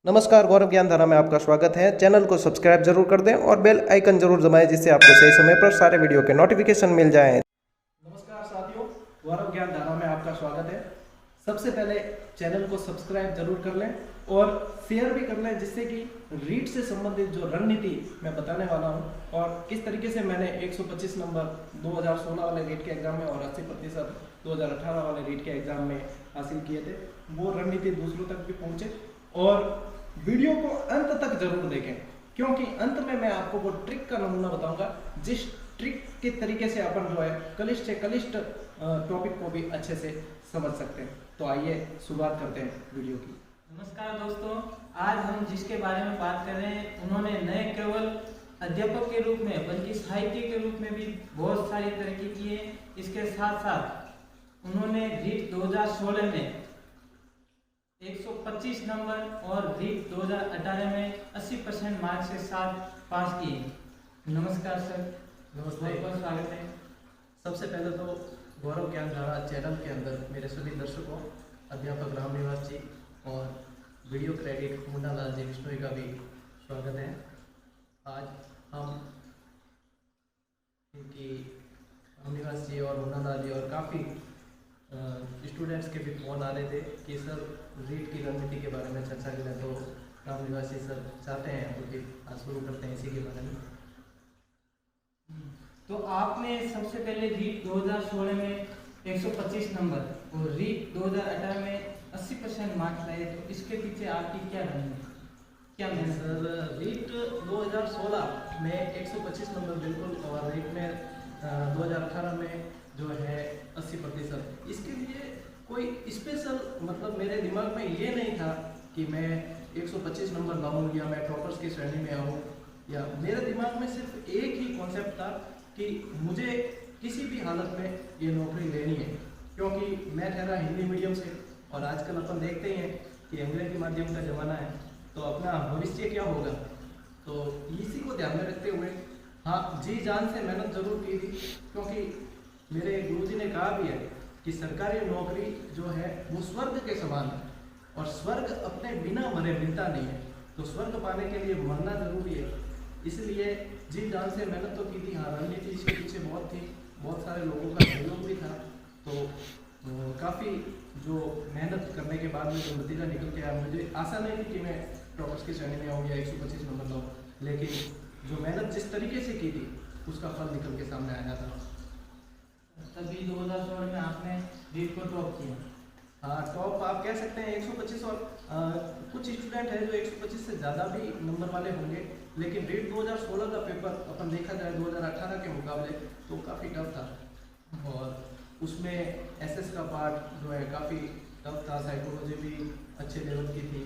नमस्कार, गौरव ज्ञान धारा में आपका स्वागत है। चैनल को सब्सक्राइब जरूर कर दें और बेल आइकन जरूर दबाएं, जिससे आपको सही समय पर सारे वीडियो के नोटिफिकेशन मिल जाएं। नमस्कार साथियों, गौरव ज्ञान धारा में आपका स्वागत है। सबसे पहले चैनल को सब्सक्राइब जरूर कर लें और शेयर भी कर लें, जिससे कि रीट से संबंधित जो रणनीति मैं बताने वाला हूं और किस तरीके से मैंने 125 नंबर 2016 वाले रीट के एग्जाम में और 80% 2018 वाले रीट के एग्जाम में हासिल किए थे, वो रणनीति दूसरों तक भी पहुंचे। और वीडियो को अंत तक जरूर देखें, क्योंकि अंत में मैं आपको वो ट्रिक का नमूना बताऊंगा, जिस ट्रिक के तरीके से अपन जो है कलिष्ठ से कलिष्ठ टॉपिक को भी अच्छे से समझ सकते हैं। तो आइए शुरुआत करते हैं वीडियो की। नमस्कार दोस्तों, आज हम जिसके बारे में बात कर रहे हैं, उन्होंने न केवल अध्यापक के रूप में बल्कि साहित्य के रूप में भी बहुत सारी तरक्की की है। इसके साथ साथ उन्होंने रीट 2016 में 125 नंबर और रीट 2018 में 80% मार्क्स के साथ पास किए। नमस्कार सर। नमस्ते, बहुत बहुत स्वागत है। सबसे पहले तो गौरव ज्ञान धारा चैनल के अंदर मेरे सभी दर्शकों, अध्यापक राम निवास जी और वीडियो क्रेडिट मुन्ना लाल जी बिश्नोई का भी स्वागत है। आज हम इनकी राम निवास जी और मुन्ना लाल जी और काफ़ी स्टूडेंट्स के भी फोन आ रहे थे कि सर रीट की रणनीति के बारे में चर्चा करें, तो राम निवासी सर चाहते हैं तो फिर आज शुरू करते हैं इसी के बारे में। तो आपने सबसे पहले रीट 2016 में 125 नंबर और रीट 2018 में 80% मार्क्स लाए, तो इसके पीछे आपकी क्या रणनीति, क्या मेहनत? सर रीट 2016 में 125 नंबर बिल्कुल, और रीट में 2018 में जो है 80%। इसके लिए कोई स्पेशल मतलब मेरे दिमाग में ये नहीं था कि मैं 125 नंबर लाऊं या मैं टॉपर्स की श्रेणी में आऊं, या मेरे दिमाग में सिर्फ एक ही कॉन्सेप्ट था कि मुझे किसी भी हालत में ये नौकरी लेनी है, क्योंकि मैं ठहरा हिंदी मीडियम से और आजकल अपन देखते ही हैं कि अंग्रेजी माध्यम का ज़माना है, तो अपना भविष्य क्या होगा। तो इसी को ध्यान में रखते हुए हाँ जी जान से मेहनत जरूर की थी, क्योंकि मेरे गुरुजी ने कहा भी है कि सरकारी नौकरी जो है वो स्वर्ग के समान है, और स्वर्ग अपने बिना मरे मिलता नहीं है, तो स्वर्ग पाने के लिए मरना जरूरी है। इसलिए जी जान से मेहनत तो की थी। हाँ, रणनीति इसके पीछे बहुत थी, बहुत सारे लोगों का सहयोग भी था, तो काफ़ी जो मेहनत करने के बाद में जो नतीजा निकल के आया, मुझे आशा नहीं थी कि मैं टॉपर्स की श्रेणी में आऊँ या 125 नंबर लाऊँ, लेकिन जो मेहनत जिस तरीके से की थी उसका फल निकल के सामने आया था। तभी 2016 में आपने रीट को टॉप किया। हाँ, टॉप आप कह सकते हैं 125, और कुछ स्टूडेंट हैं जो 125 से ज़्यादा भी नंबर वाले होंगे, लेकिन रीट 2016 का पेपर अपन देखा जाए 2018 के मुकाबले तो काफ़ी टफ था, और उसमें एसएस का पार्ट जो है काफ़ी टफ था, साइकोलॉजी भी अच्छे लेवल की थी।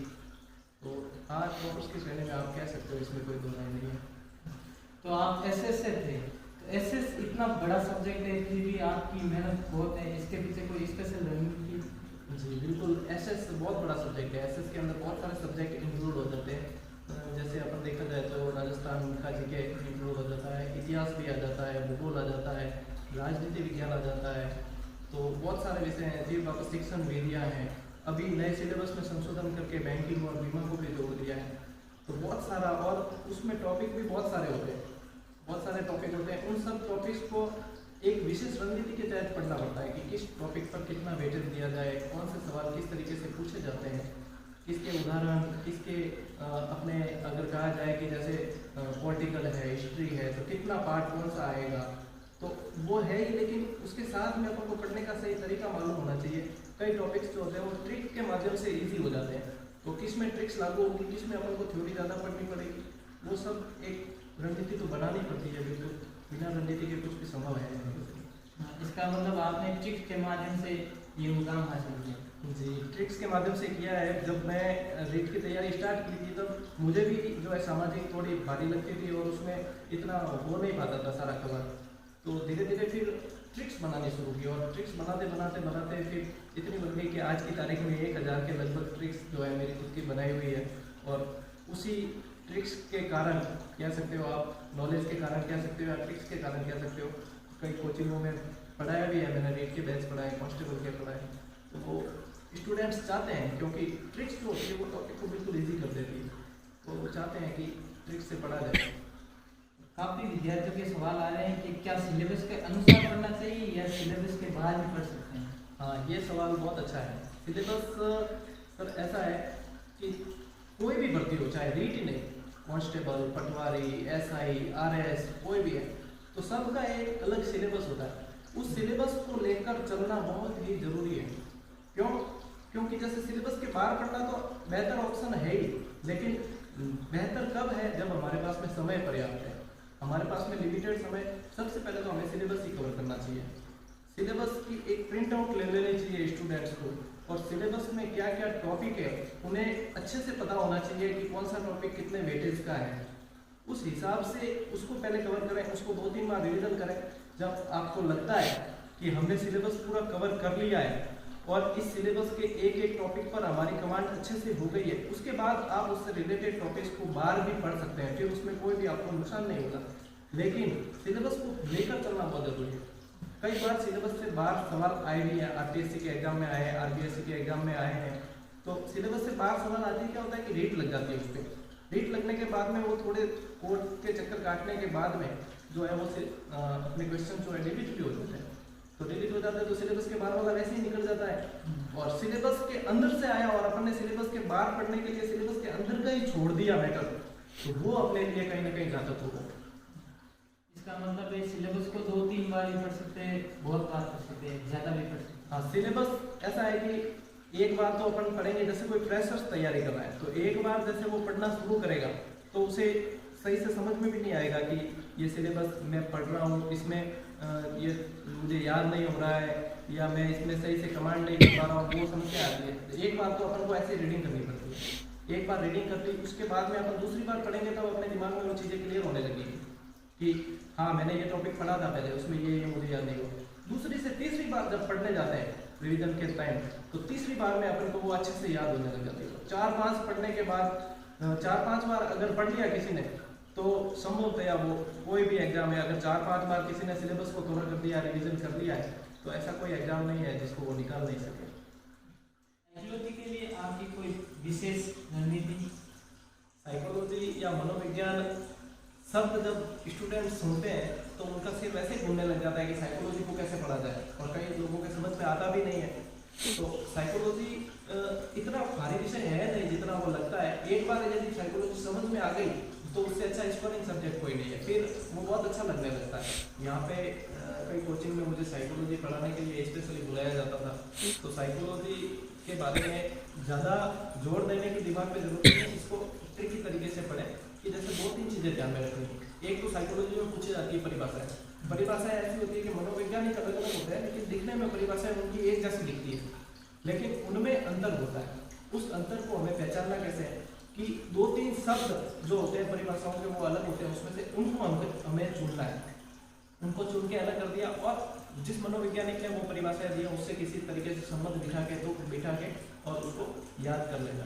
तो हाँ, टॉपर्स की श्रेणी में आप कह सकते हो, इसमें कोई दो राय नहीं है। तो आप एसएस से थे, तो एसएस इतना बड़ा सब्जेक्ट है, फिर भी आपकी मेहनत बहुत है, इसके पीछे कोई स्पेशल रणनीति? जी बिल्कुल, एसएस बहुत बड़ा सब्जेक्ट है। एसएस के अंदर बहुत सारे सब्जेक्ट इंक्लूड हो जाते हैं, जैसे अपन देखा जाए तो राजस्थान का जीके इंक्लूड हो जाता है, इतिहास भी आ जाता है, भूगोल आ जाता है, राजनीति विज्ञान आ जाता है, तो बहुत सारे विषय हैं। जीव वापस शिक्षण विधियाँ हैं, अभी नए सिलेबस में संशोधन करके बैंकिंग और बीमा को भी जोड़ दिया है, तो बहुत सारा, और उसमें टॉपिक भी बहुत सारे होते हैं, बहुत सारे टॉपिक होते हैं। उन सब टॉपिक्स को एक विशेष रणनीति के तहत पढ़ना पड़ता है कि किस टॉपिक पर कितना वेटेज दिया जाए, कौन से सवाल किस तरीके से पूछे जाते हैं, किसके उदाहरण, किसके अपने अगर कहा जाए कि जैसे पॉलिटिकल है, हिस्ट्री है, तो कितना पार्ट कौन सा आएगा, तो वो है ही, लेकिन उसके साथ में अपन को पढ़ने का सही तरीका मालूम होना चाहिए। कई टॉपिक्स जो होते हैं वो ट्रिक के माध्यम से ईजी हो जाते हैं, तो किस में ट्रिक्स लागू होगी, किस में अपन को थ्योरी ज़्यादा पढ़नी पड़ेगी, वो सब एक रणनीति तो बनानी पड़ती है। बिल्कुल बिना रणनीति के कुछ भी संभव है नहीं। इसका मतलब आपने ट्रिक्स के माध्यम से ये मुकाम हासिल किया? जी, ट्रिक्स के माध्यम से किया है। जब मैं रीट की तैयारी स्टार्ट की थी तब मुझे भी जो है सामाजिक थोड़ी भारी लगती थी, और उसमें इतना हो नहीं पाता था सारा कवर, तो धीरे धीरे फिर ट्रिक्स बनानी शुरू की, और ट्रिक्स बनाते बनाते बनाते फिर इतनी बन गई कि आज की तारीख में 1000 के लगभग ट्रिक्स जो है मेरी खुद की बनाई हुई है, और उसी ट्रिक्स के कारण कह सकते हो आप, नॉलेज के कारण कह सकते हो या ट्रिक्स के कारण कह सकते हो, कई कोचिंगों में पढ़ाया भी है मैंने, रीट के बैच पढ़ाए, कांस्टेबल के पढ़ाए, तो वो स्टूडेंट्स चाहते हैं, क्योंकि ट्रिक्स जो होती है वो टॉपिक को बिल्कुल ईजी कर देती है। चाहते हैं कि ट्रिक से पढ़ा जाए। काफी विद्यार्थियों के सवाल आ रहे हैं कि क्या सिलेबस के अनुसार पढ़ना चाहिए या सिलेबस के बाहर भी पढ़ सकते हैं। हाँ, ये सवाल बहुत अच्छा है। सिलेबस सर ऐसा है कि कोई भी भर्ती हो, चाहे रीट ही नहीं, कांस्टेबल, पटवारी, एसआई, आरएस, कोई भी है, तो सबका एक अलग सिलेबस होता है। उस सिलेबस को लेकर चलना बहुत ही जरूरी है। क्यों? क्योंकि जैसे सिलेबस के बाहर पढ़ना तो बेहतर ऑप्शन है ही, लेकिन बेहतर कब है? जब हमारे पास में समय पर्याप्त है, हमारे पास में लिमिटेड समय। सबसे पहले तो हमें सिलेबस ही कवर करना चाहिए। सिलेबस की एक प्रिंट आउट ले लेनी चाहिए स्टूडेंट्स को, और सिलेबस में क्या क्या टॉपिक है उन्हें अच्छे से पता होना चाहिए कि कौन सा टॉपिक कितने वेटेज का है। उस हिसाब से उसको पहले कवर करें, उसको 2-3 बार रिवीजन करें। जब आपको लगता है कि हमने सिलेबस पूरा कवर कर लिया है और इस सिलेबस के एक एक टॉपिक पर हमारी कमांड अच्छे से हो गई है, उसके बाद आप उससे रिलेटेड टॉपिक्स को बार भी पढ़ सकते हैं, फिर उसमें कोई भी आपको नुकसान नहीं होगा। लेकिन सिलेबस को लेकर चलना बहुत जरूरी है। कई बार सिलेबस से बाहर सवाल आए भी हैं, आरटीएससी के एग्जाम में आए हैं, आरबीएससी के एग्जाम में आए हैं। तो सिलेबस से बाहर सवाल आते ही क्या होता है कि रेट लग जाती है उस पर। रेट लगने के बाद में वो थोड़े कोर्ट के चक्कर काटने के बाद में जो है वो अपने क्वेश्चन जो है डिलीट भी हो जाते हैं। तो डिलीट हो जाता है तो सिलेबस के बाहर वाला वैसे ही निकल जाता है। और सिलेबस के अंदर से आया और अपन ने सिलेबस के बाहर पढ़ने के लिए सिलेबस के अंदर का ही छोड़ दिया मैटर, तो वो अपने लिए कहीं ना कहीं घातक होगा। इसका मतलब है सिलेबस को 2-3 बार भी पढ़ सकते हैं, बहुत बार पढ़ सकते हैं, ज्यादा भी पढ़ सकते हैं। हाँ, सिलेबस ऐसा है कि एक बार तो अपन पढ़ेंगे, जैसे कोई फ्रेशर्स तैयारी कर रहा है तो एक बार जैसे वो पढ़ना शुरू करेगा तो उसे सही से समझ में भी नहीं आएगा कि ये सिलेबस मैं पढ़ रहा हूँ, इसमें ये मुझे याद नहीं हो रहा है या मैं इसमें सही से कमांड नहीं कर पा रहा हूँ, वो समस्या आती है। एक बार तो अपन को ऐसे रीडिंग करनी पड़ती है। एक बार रीडिंग कर ली, उसके बाद में अपन दूसरी बार पढ़ेंगे तो अपने दिमाग में वो चीज़ें क्लियर होने लगेगी कि हाँ मैंने ये टॉपिक पढ़ा था पहले, उसमें ये मुझे याद नहीं हुआ। दूसरी से तीसरी बार जब पढ़ने जाते हैं रिवीजन के टाइम, तो तीसरी बार में अपन को वो अच्छे से याद होने लग जाती है। 4-5 पढ़ने के बाद 4-5 बार अगर पढ़ लिया किसी ने तो संभवतया वो कोई भी एग्जाम है, अगर 4-5 बार किसी ने सिलेबस को कवर कर दिया, रिवीजन कर लिया है, तो ऐसा कोई एग्जाम नहीं है जिसको वो निकाल नहीं सके। साइकोलॉजी के लिए आपकी कोई विशेष रणनीति? साइकोलॉजी या मनोविज्ञान शब्द जब स्टूडेंट सुनते हैं तो उनका सिर वैसे घूमने लग जाता है कि साइकोलॉजी को कैसे पढ़ा जाए, और कई लोगों के समझ में आता भी नहीं है। तो साइकोलॉजी इतना भारी विषय है नहीं जितना वो लगता है। एक बार यदि साइकोलॉजी समझ में आ गई तो उससे अच्छा स्कोरिंग सब्जेक्ट कोई नहीं है, फिर वो बहुत अच्छा लगने लगता है। यहाँ पे कई कोचिंग में मुझे साइकोलॉजी पढ़ाने के लिए स्पेशली बुलाया जाता था, तो साइकोलॉजी के बारे में ज़्यादा जोर देने की दिमाग पे जरूरत नहीं है। इसको ट्रिकी तरीके से पढ़ें कि जैसे 2-3 चीज़ें ध्यान में रखनी। एक तो साइकोलॉजी में पूछी जाती है परिभाषाएं। परिभाषाएं ऐसी होती है कि मनोवैज्ञानिक अलग अलग होते हैं, लेकिन दिखने में परिभाषाएं उनकी एक जैसी दिखती है, लेकिन उनमें अंतर होता है। उस अंतर को हमें पहचानना कैसे है कि 2-3 शब्द जो होते हैं परिभाषाओं के वो अलग होते हैं, उसमें से उनको हमें चुनना है। उनको चुन के अलग कर दिया और जिस मनोवैज्ञानिक ने वो परिभाषाएं दी उससे किसी तरीके से संबंध बिठा के और उसको याद कर लेना।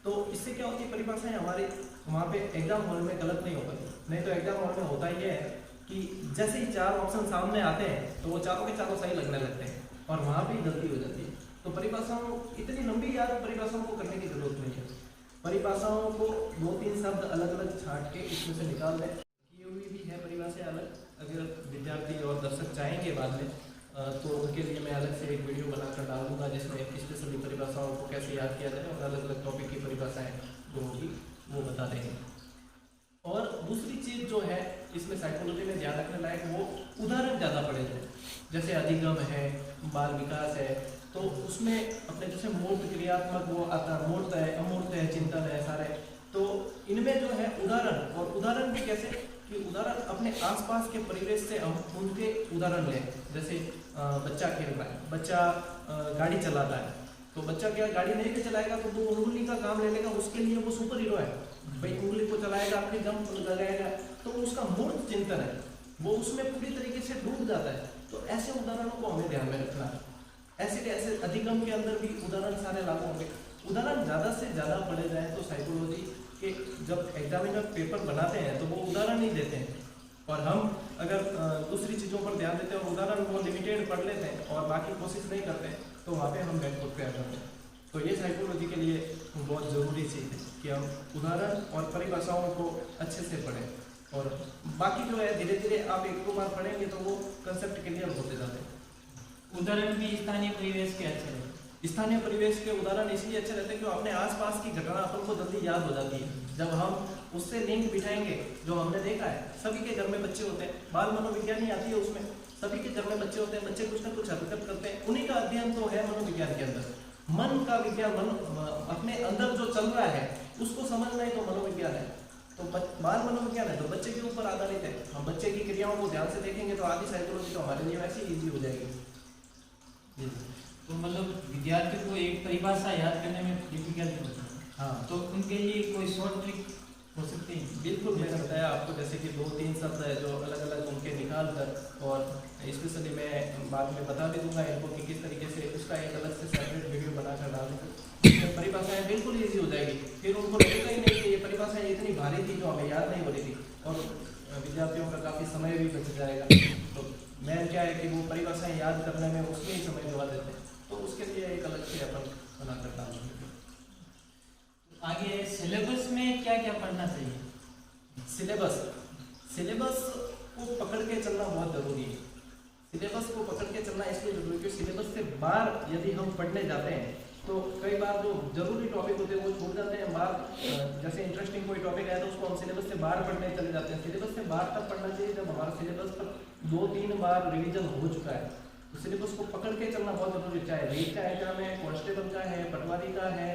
तो इससे क्या होती है, परिभाषाएं हमारे वहाँ पे एग्जाम हॉल में गलत नहीं हो पाती। नहीं तो एग्जाम हॉल में होता ये है कि जैसे ही 4 ऑप्शन सामने आते हैं तो वो चारों के चारों सही लगने लगते हैं और वहाँ भी गलती हो जाती है। तो परिभाषाओं इतनी लंबी याद परिभाषाओं को करने की जरूरत नहीं है। परिभाषाओं को 2-3 शब्द अलग अलग छांट के इसमें से निकाल दें। की हुई भी है परिभाषाएं अलग, अगर विद्यार्थी और दर्शक चाहेंगे बाद में तो उनके लिए मैं अलग से एक वीडियो बनाकर डाल दूंगा जिसमें स्पेशली परिभाषाओं को कैसे याद किया जाए और अलग अलग टॉपिक की परिभाषाएं जो होगी वो बता देंगे। और दूसरी चीज़ जो है इसमें साइकोलॉजी में ध्यान रखने लायक, वो उदाहरण ज़्यादा पड़े थे। जैसे अधिगम है, बाल विकास है, तो उसमें अपने जैसे मूर्त क्रियात्मक वो आता है, मूर्त है, अमूर्त है, चिंतन है, सारे। तो इनमें जो है उदाहरण, और उदाहरण भी कैसे कि उदाहरण अपने आसपास के परिवेश से हम उनके उदाहरण लें। जैसे बच्चा खेल रहा है, बच्चा गाड़ी चलाता है, तो बच्चा क्या गाड़ी नहीं भी चलाएगा तो वो उंगली का काम ले लेगा, उसके लिए वो सुपर हीरो है भाई, उंगली को चलाएगा, अपनी जंप लगाएगा, तो उसका मूर्त चिंतन है, वो उसमें पूरी तरीके से डूब जाता है। तो ऐसे उदाहरणों को हमें ध्यान में रखना है। ऐसे अधिगम के अंदर भी उदाहरण सारे लागू होंगे। उदाहरण ज़्यादा से ज़्यादा पढ़े जाए तो साइकोलॉजी के जब एग्जामिनर पेपर बनाते हैं तो वो उदाहरण ही देते हैं, और हम अगर दूसरी चीज़ों पर ध्यान देते हैं और उदाहरण वो लिमिटेड पढ़ लेते हैं और बाकी कोशिश नहीं करते हैं तो वहाँ पे हम बैकफुट पे आ जाते हैं। तो ये साइकोलॉजी के लिए बहुत ज़रूरी चीज़ है कि हम उदाहरण और परिभाषाओं को अच्छे से पढ़ें और बाकी जो है धीरे धीरे आप एक दो बार पढ़ेंगे तो वो कंसेप्ट क्लियर होते जाते हैं। उदाहरण भी स्थानीय परिवेश के अच्छे हैं। स्थानीय परिवेश के उदाहरण इसलिए अच्छे रहते हैं कि अपने आसपास की घटना अपन को जल्दी याद हो जाती है। जब हम उससे लिंक बिठाएंगे, जो हमने देखा है सभी के घर में बच्चे होते हैं, बाल मनोविज्ञानी आती है उसमें, सभी के घर में बच्चे होते हैं, बच्चे कुछ ना कुछ हरकत करते हैं, उन्हीं का अध्ययन तो है मनोविज्ञान के अंदर। मन का विज्ञान, अपने अंदर जो चल रहा है उसको समझना ही तो मनोविज्ञान है। तो बाल मनोविज्ञान है तो बच्चे के ऊपर आधारित है। हम बच्चे की क्रियाओं को ध्यान से देखेंगे तो आधी साइकोलॉजी तो हमारे लिए वैसे ही ईजी हो जाएगी। तो मतलब विद्यार्थी को एक परिभाषा याद करने में डिफिकल्ट होती है। हाँ, तो उनके लिए कोई शॉर्ट ट्रिक हो सकती है? बिल्कुल, मैंने बताया आपको जैसे कि 2-3 शब्द है जो अलग अलग उनके निकाल कर, और स्पेशली मैं बाद में बता भी दूंगा इनको कि किस तरीके से उसका एक अलग से सेपरेट वीडियो बनाकर डालूंगा। परिभाषाएं बिल्कुल ईजी हो जाएगी, फिर उनको लगेगा ही नहीं कि ये परिभाषाएं इतनी भारी थी जो हमें याद नहीं हो रही थी, और विद्यार्थियों का काफ़ी समय भी बच जाएगा। तो मेन क्या है कि वो परिभाषाएं याद करने में उसमें ही समय लगा देते हैं, तो उसके लिए एक अलग से अपन बनाकर डालेंगे। आगे सिलेबस में क्या क्या पढ़ना चाहिए? सिलेबस को पकड़ के चलना बहुत ज़रूरी है। सिलेबस को पकड़ के चलना इसलिए जरूरी है कि सिलेबस से बाहर यदि हम पढ़ने जाते हैं तो कई बार जो जरूरी टॉपिक होते हैं वो छूट जाते हैं। बाहर जैसे इंटरेस्टिंग कोई टॉपिक है तो उसको हम सिलेबस से बाहर पढ़ने चले जाते हैं। सिलेबस से बाहर तब पढ़ना चाहिए जब हमारा सिलेबस पर 2-3 बार रिवीजन हो चुका है। तो सिलेबस को पकड़ के चलना बहुत जरूरी है, चाहे रीट का एग्जाम है, कांस्टेबल का है, पटवारी का है,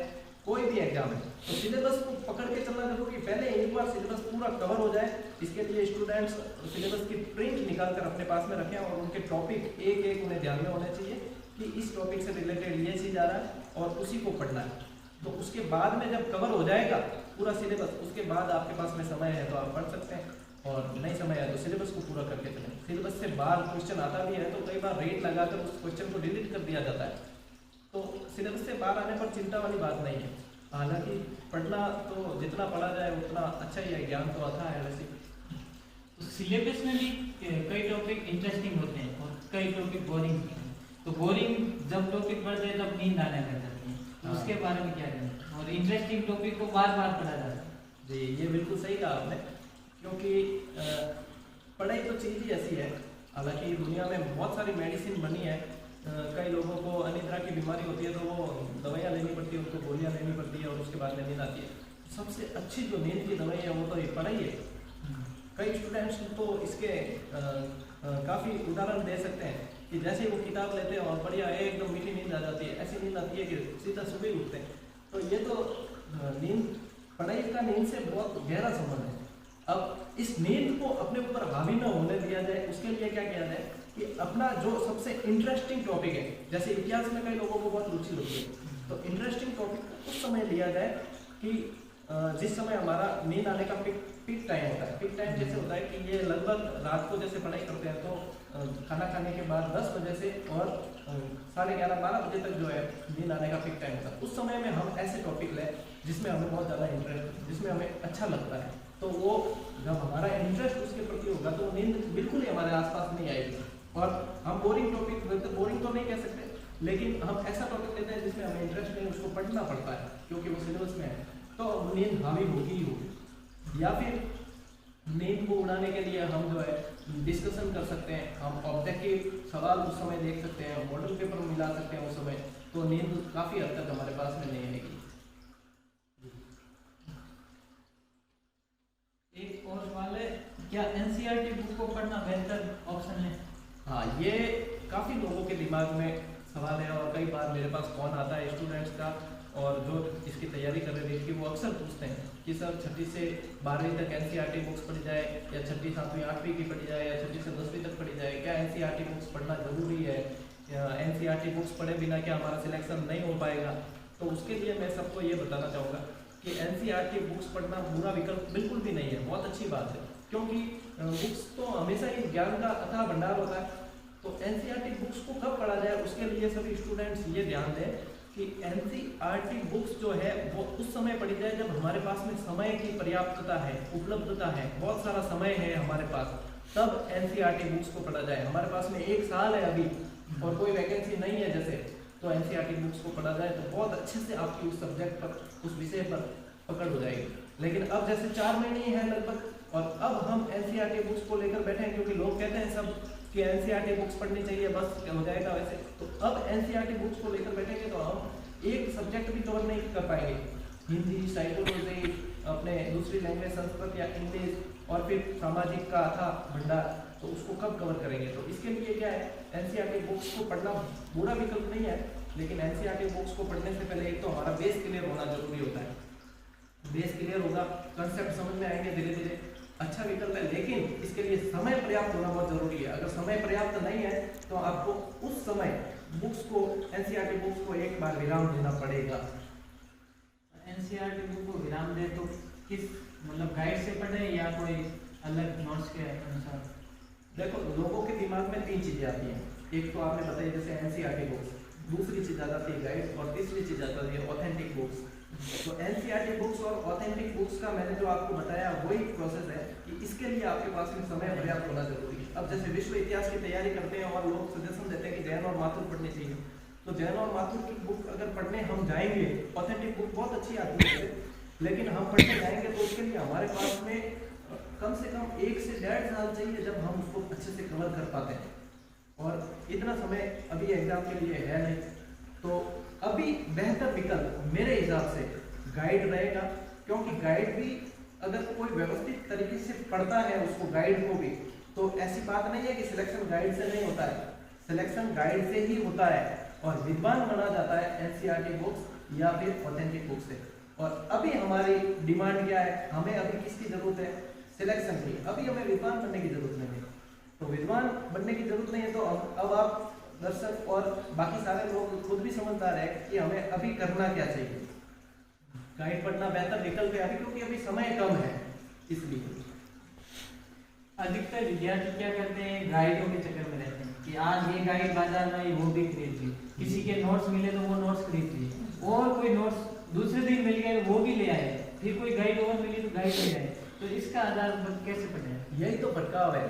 कोई भी एग्जाम है, तो सिलेबस को पकड़ के चलना जरूरी है। पहले एक बार सिलेबस पूरा कवर हो जाए, इसके लिए स्टूडेंट्स सिलेबस की प्रिंट निकाल कर अपने पास में रखें और उनके टॉपिक एक एक उन्हें ध्यान में होने चाहिए कि इस टॉपिक से रिलेटेड ये चीज आ रहा है और उसी को पढ़ना है। तो उसके बाद में जब कवर हो जाएगा पूरा सिलेबस, उसके बाद आपके पास में समय है तो आप पढ़ सकते हैं, और नहीं समय है तो सिलेबस को पूरा करके चलें। सिलेबस से बाहर क्वेश्चन आता भी है तो कई बार रेट लगाकर उस क्वेश्चन को डिलीट कर दिया जाता है। तो सिलेबस से बाहर आने पर चिंता वाली बात नहीं है। हालांकि पढ़ना तो जितना पढ़ा जाए उतना अच्छा ही है, ज्ञान तो आता है वैसे। तो सिलेबस में भी कई टॉपिक इंटरेस्टिंग होते हैं और कई टॉपिक बोरिंग होते हैं। तो बोरिंग जब टॉपिक पढ़ते हैं तब नींद आने लग जाती है, तो उसके बारे में क्या करें? और इंटरेस्टिंग टॉपिक को बार बार पढ़ा जाता है। जी, ये बिल्कुल सही कहा आपने, क्योंकि पढ़ाई तो चीज़ ही ऐसी है। हालांकि दुनिया में बहुत सारी मेडिसिन बनी है। कई लोगों को अनिद्रा की बीमारी होती है तो वो दवाइयाँ लेनी पड़ती है, उनको गोलियाँ लेनी पड़ती है और उसके बाद में नींद आती है। सबसे अच्छी जो नींद की दवाई है वो तो ये पढ़ाई है। कई स्टूडेंट्स तो इसके काफ़ी उदाहरण दे सकते हैं कि जैसे ही वो किताब लेते हैं और बढ़िया एकदम मीठी नींद आ जाती है, ऐसी नींद आती है कि सीधा सुबह ही उठते हैं। तो ये तो नींद, पढ़ाई का नींद से बहुत गहरा संबंध है। अब इस नींद को अपने ऊपर हावी न होने दिया जाए, उसके लिए क्या किया जाए कि अपना जो सबसे इंटरेस्टिंग टॉपिक है, जैसे इतिहास में कई लोगों को बहुत रुचि होती है, तो इंटरेस्टिंग टॉपिक उस समय लिया जाए कि जिस समय हमारा नींद आने का पीक टाइम होता है। पीक टाइम जैसे होता है कि ये लगभग रात को जैसे पढ़ाई करते हैं तो खाना खाने के बाद 10 बजे से और 11:30-12 बजे तक जो है नींद आने का पीक टाइम होता है। उस समय में हम ऐसे टॉपिक लें जिसमें हमें बहुत ज़्यादा इंटरेस्ट, जिसमें हमें अच्छा लगता है, तो वो जब हमारा इंटरेस्ट उसके प्रति होगा तो नींद बिल्कुल ही हमारे आसपास नहीं आएगी। और हम बोरिंग टॉपिक, बोरिंग तो नहीं कह सकते, लेकिन हम ऐसा टॉपिक लेते हैं जिसमें हमें इंटरेस्ट नहीं, उसको पढ़ना पड़ता है क्योंकि वो सिलेबस में है, तो नींद हावी होगी ही होगी। या फिर नींद को उड़ाने के लिए हम जो है डिस्कशन कर सकते हैं, हम ऑब्जेक्टिव सवाल उस समय देख सकते हैं, मॉडल पेपर मिला सकते हैं उस समय, तो नींद काफ़ी हद तक हमारे पास में नहीं आएगी। एक और सवाल है, क्या एनसीईआरटी बुक को पढ़ना बेहतर ऑप्शन है? हाँ, ये काफ़ी लोगों के दिमाग में सवाल है और कई बार मेरे पास फोन आता है स्टूडेंट्स का और जो इसकी तैयारी कर रहे थे कि वो अक्सर पूछते हैं कि सर 6ठी से 12वीं तक एनसीईआरटी बुक्स पढ़ी जाए या 6ठी 7वीं 8वीं की पढ़ी जाए या 6ठी से 10वीं तक पढ़ी जाए, क्या एनसीईआरटी बुक्स पढ़ना जरूरी है या एनसीईआरटी बुक्स पढ़े बिना क्या हमारा सिलेक्शन नहीं हो पाएगा? तो उसके लिए मैं सबको ये बताना चाहूँगा कि एनसीईआरटी बुक्स पढ़ना बुरा विकल्प बिल्कुल भी नहीं है, बहुत अच्छी बात है, क्योंकि बुक्स तो हमेशा ही ज्ञान का अथाह भंडार होता है। तो एनसीईआरटी बुक्स को कब पढ़ा जाए उसके लिए सभी स्टूडेंट्स ये ध्यान दें कि एनसीईआरटी बुक्स जो है वो उस समय पढ़ी जाए जब हमारे पास में समय की पर्याप्तता है, उपलब्धता है, बहुत सारा समय है हमारे पास, तब एनसीईआरटी बुक्स को पढ़ा जाए। हमारे पास में 1 साल है अभी और कोई वैकेंसी नहीं है जैसे, तो एनसीईआरटी बुक्स को पढ़ा जाए तो बहुत अच्छे से आपकी उस सब्जेक्ट पर, उस विषय पर पकड़ हो जाएगी। लेकिन अब जैसे 4 महीने ही है लगभग, और अब हम एनसीईआरटी बुक्स को लेकर बैठे हैं, क्योंकि लोग कहते हैं सब कि एनसीईआरटी बुक्स पढ़नी चाहिए, बस हो जाएगा वैसे। तो अब एनसीईआरटी बुक्स को लेकर बैठेंगे तो हम एक सब्जेक्ट भी कवर नहीं कर पाएंगे। हिंदी, साइकोलॉजी, अपने दूसरी लैंग्वेज संस्कृत या इंग्लिश, और फिर सामाजिक का था भंडार, तो उसको कब कवर करेंगे। तो इसके लिए क्या है, एनसीईआरटी बुक्स को पढ़ना बुरा विकल्प नहीं है, लेकिन एनसीईआरटी बुक्स को पढ़ने से पहले एक तो हमारा बेस क्लियर होना जरूरी होता है। बेस क्लियर होगा, कंसेप्ट समझ में आएंगे धीरे धीरे, अच्छा विकल्प है। लेकिन इसके लिए समय पर्याप्त होना बहुत जरूरी है। अगर समय पर्याप्त नहीं है तो आपको उस समय बुक्स को, एनसीईआरटी बुक्स को एक बार विराम देना पड़ेगा। एनसीईआरटी बुक को विराम दे तो किस मतलब गाइड से पढ़े या कोई अलग नोट्स के अनुसार? देखो, लोगों के दिमाग में 3 चीजें आती हैं। एक तो आपने बताया जैसे एनसीईआरटी बुक्स, दूसरी चीज आ जाती है गाइड, और तीसरी चीज आ जाती है ऑथेंटिक बुक्स। तो एनसीईआरटी बुक्स और ऑथेंटिक बुक्स का मैंने जो आपको बताया वही प्रोसेस है कि इसके लिए आपके पास में समय पर्याप्त होना जरूरी है। अब जैसे विश्व इतिहास की तैयारी करते हैं और लोग सजेशन देते हैं कि जैन और माथुर पढ़नी चाहिए, तो जैन और माथुर की बुक अगर पढ़ने हम जाएंगे, ऑथेंटिक बुक बहुत अच्छी आती है, लेकिन हम पढ़ने जाएंगे तो उसके लिए हमारे पास में कम से कम 1 से 1.5 साल चाहिए जब हम उसको अच्छे से कवर कर पाते हैं, और इतना समय अभी एग्जाम के लिए है नहीं। तो अभी बेहतर विकल्प मेरे हिसाब से गाइड रहेगा, क्योंकि गाइड भी अगर कोई व्यवस्थित तरीके से पढ़ता है उसको, गाइड को भी, तो ऐसी बात नहीं है कि सिलेक्शन गाइड से नहीं होता है, सिलेक्शन गाइड से ही होता है, और विद्वान बना जाता है एनसीईआरटी बुक्स या फिर ऑथेंटिक बुक्स से। और अभी हमारी डिमांड क्या है, हमें अभी किसकी जरूरत है, सिलेक्शन की। अभी हमें विद्वान बनने की जरूरत नहीं है, तो विद्वान बनने की जरूरत नहीं है। तो अब आप दर्शक और बाकी सारे लोग खुद भी समझदार है कि हमें अभी करना क्या चाहिए। गाइड पढ़ना बेहतर विकल्प है अभी, क्योंकि अभी समय कम है, इसलिए। अधिकतर विद्यार्थी क्या करते हैं, गाइडों के चक्कर में रहते हैं कि आज ये गाइड बाजार में आई, वो भी खरीद ली, किसी के नोट्स मिले तो वो नोट्स खरीद लिए, और कोई नोट्स दूसरे दिन मिल गए वो भी ले आए, फिर कोई गाइड और मिली तो गाइड ले आए। तो इसका आधार पर कैसे पढ़े? यही तो भटकाव है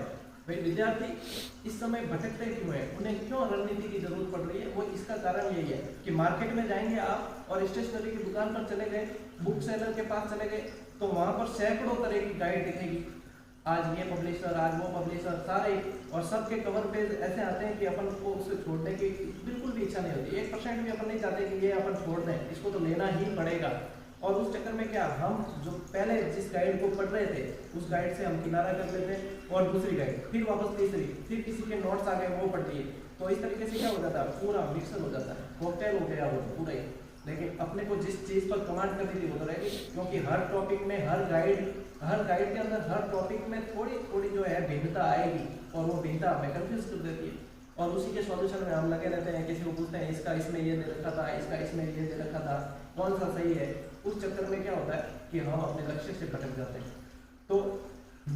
भाई। विद्यार्थी इस समय भटकते क्यों है, उन्हें क्यों रणनीति की जरूरत पड़ रही है, वो इसका कारण यही है कि मार्केट में जाएंगे आप और स्टेशनरी की दुकान पर चले गए, बुक सेलर के पास चले गए, तो वहां पर सैकड़ों तरह की गाइड दिखेगी। आज ये पब्लिशर, आज वो पब्लिशर, सारे, और सबके कवर पेज ऐसे आते हैं कि अपन को उसे छोड़ने की बिल्कुल भी इच्छा नहीं होती। 1% भी अपन नहीं चाहते कि ये अपन छोड़ दें, इसको तो लेना ही पड़ेगा। और उस चक्कर में क्या, हम जो पहले जिस गाइड को पढ़ रहे थे उस गाइड से हम किनारा कर लेते और दूसरी गाइड, फिर वापस तीसरी, फिर किसी के नोट्स आ गए वो पढ़ लिए। तो इस तरीके से क्या हो जाता है, पूरा मिक्सर हो जाता है, कॉकटेल हो गया वो पूरा ही। लेकिन अपने को जिस चीज़ पर कमांड करनी थी वो तो रहेगी, क्योंकि हर टॉपिक में, हर गाइड के अंदर हर टॉपिक में थोड़ी थोड़ी जो है भिन्नता आएगी, और वो भिन्नता हमें कंफ्यूज कर देती है। और उसी के सॉल्यूशन में हम लगे रहते हैं, किसी को पूछते हैं इसका इसमें ये दे रखा था, इसका इसमें ये दे रखा था, कौन सा सही है। उस चक्कर में क्या होता है कि हम अपने लक्ष्य से भटक जाते हैं। तो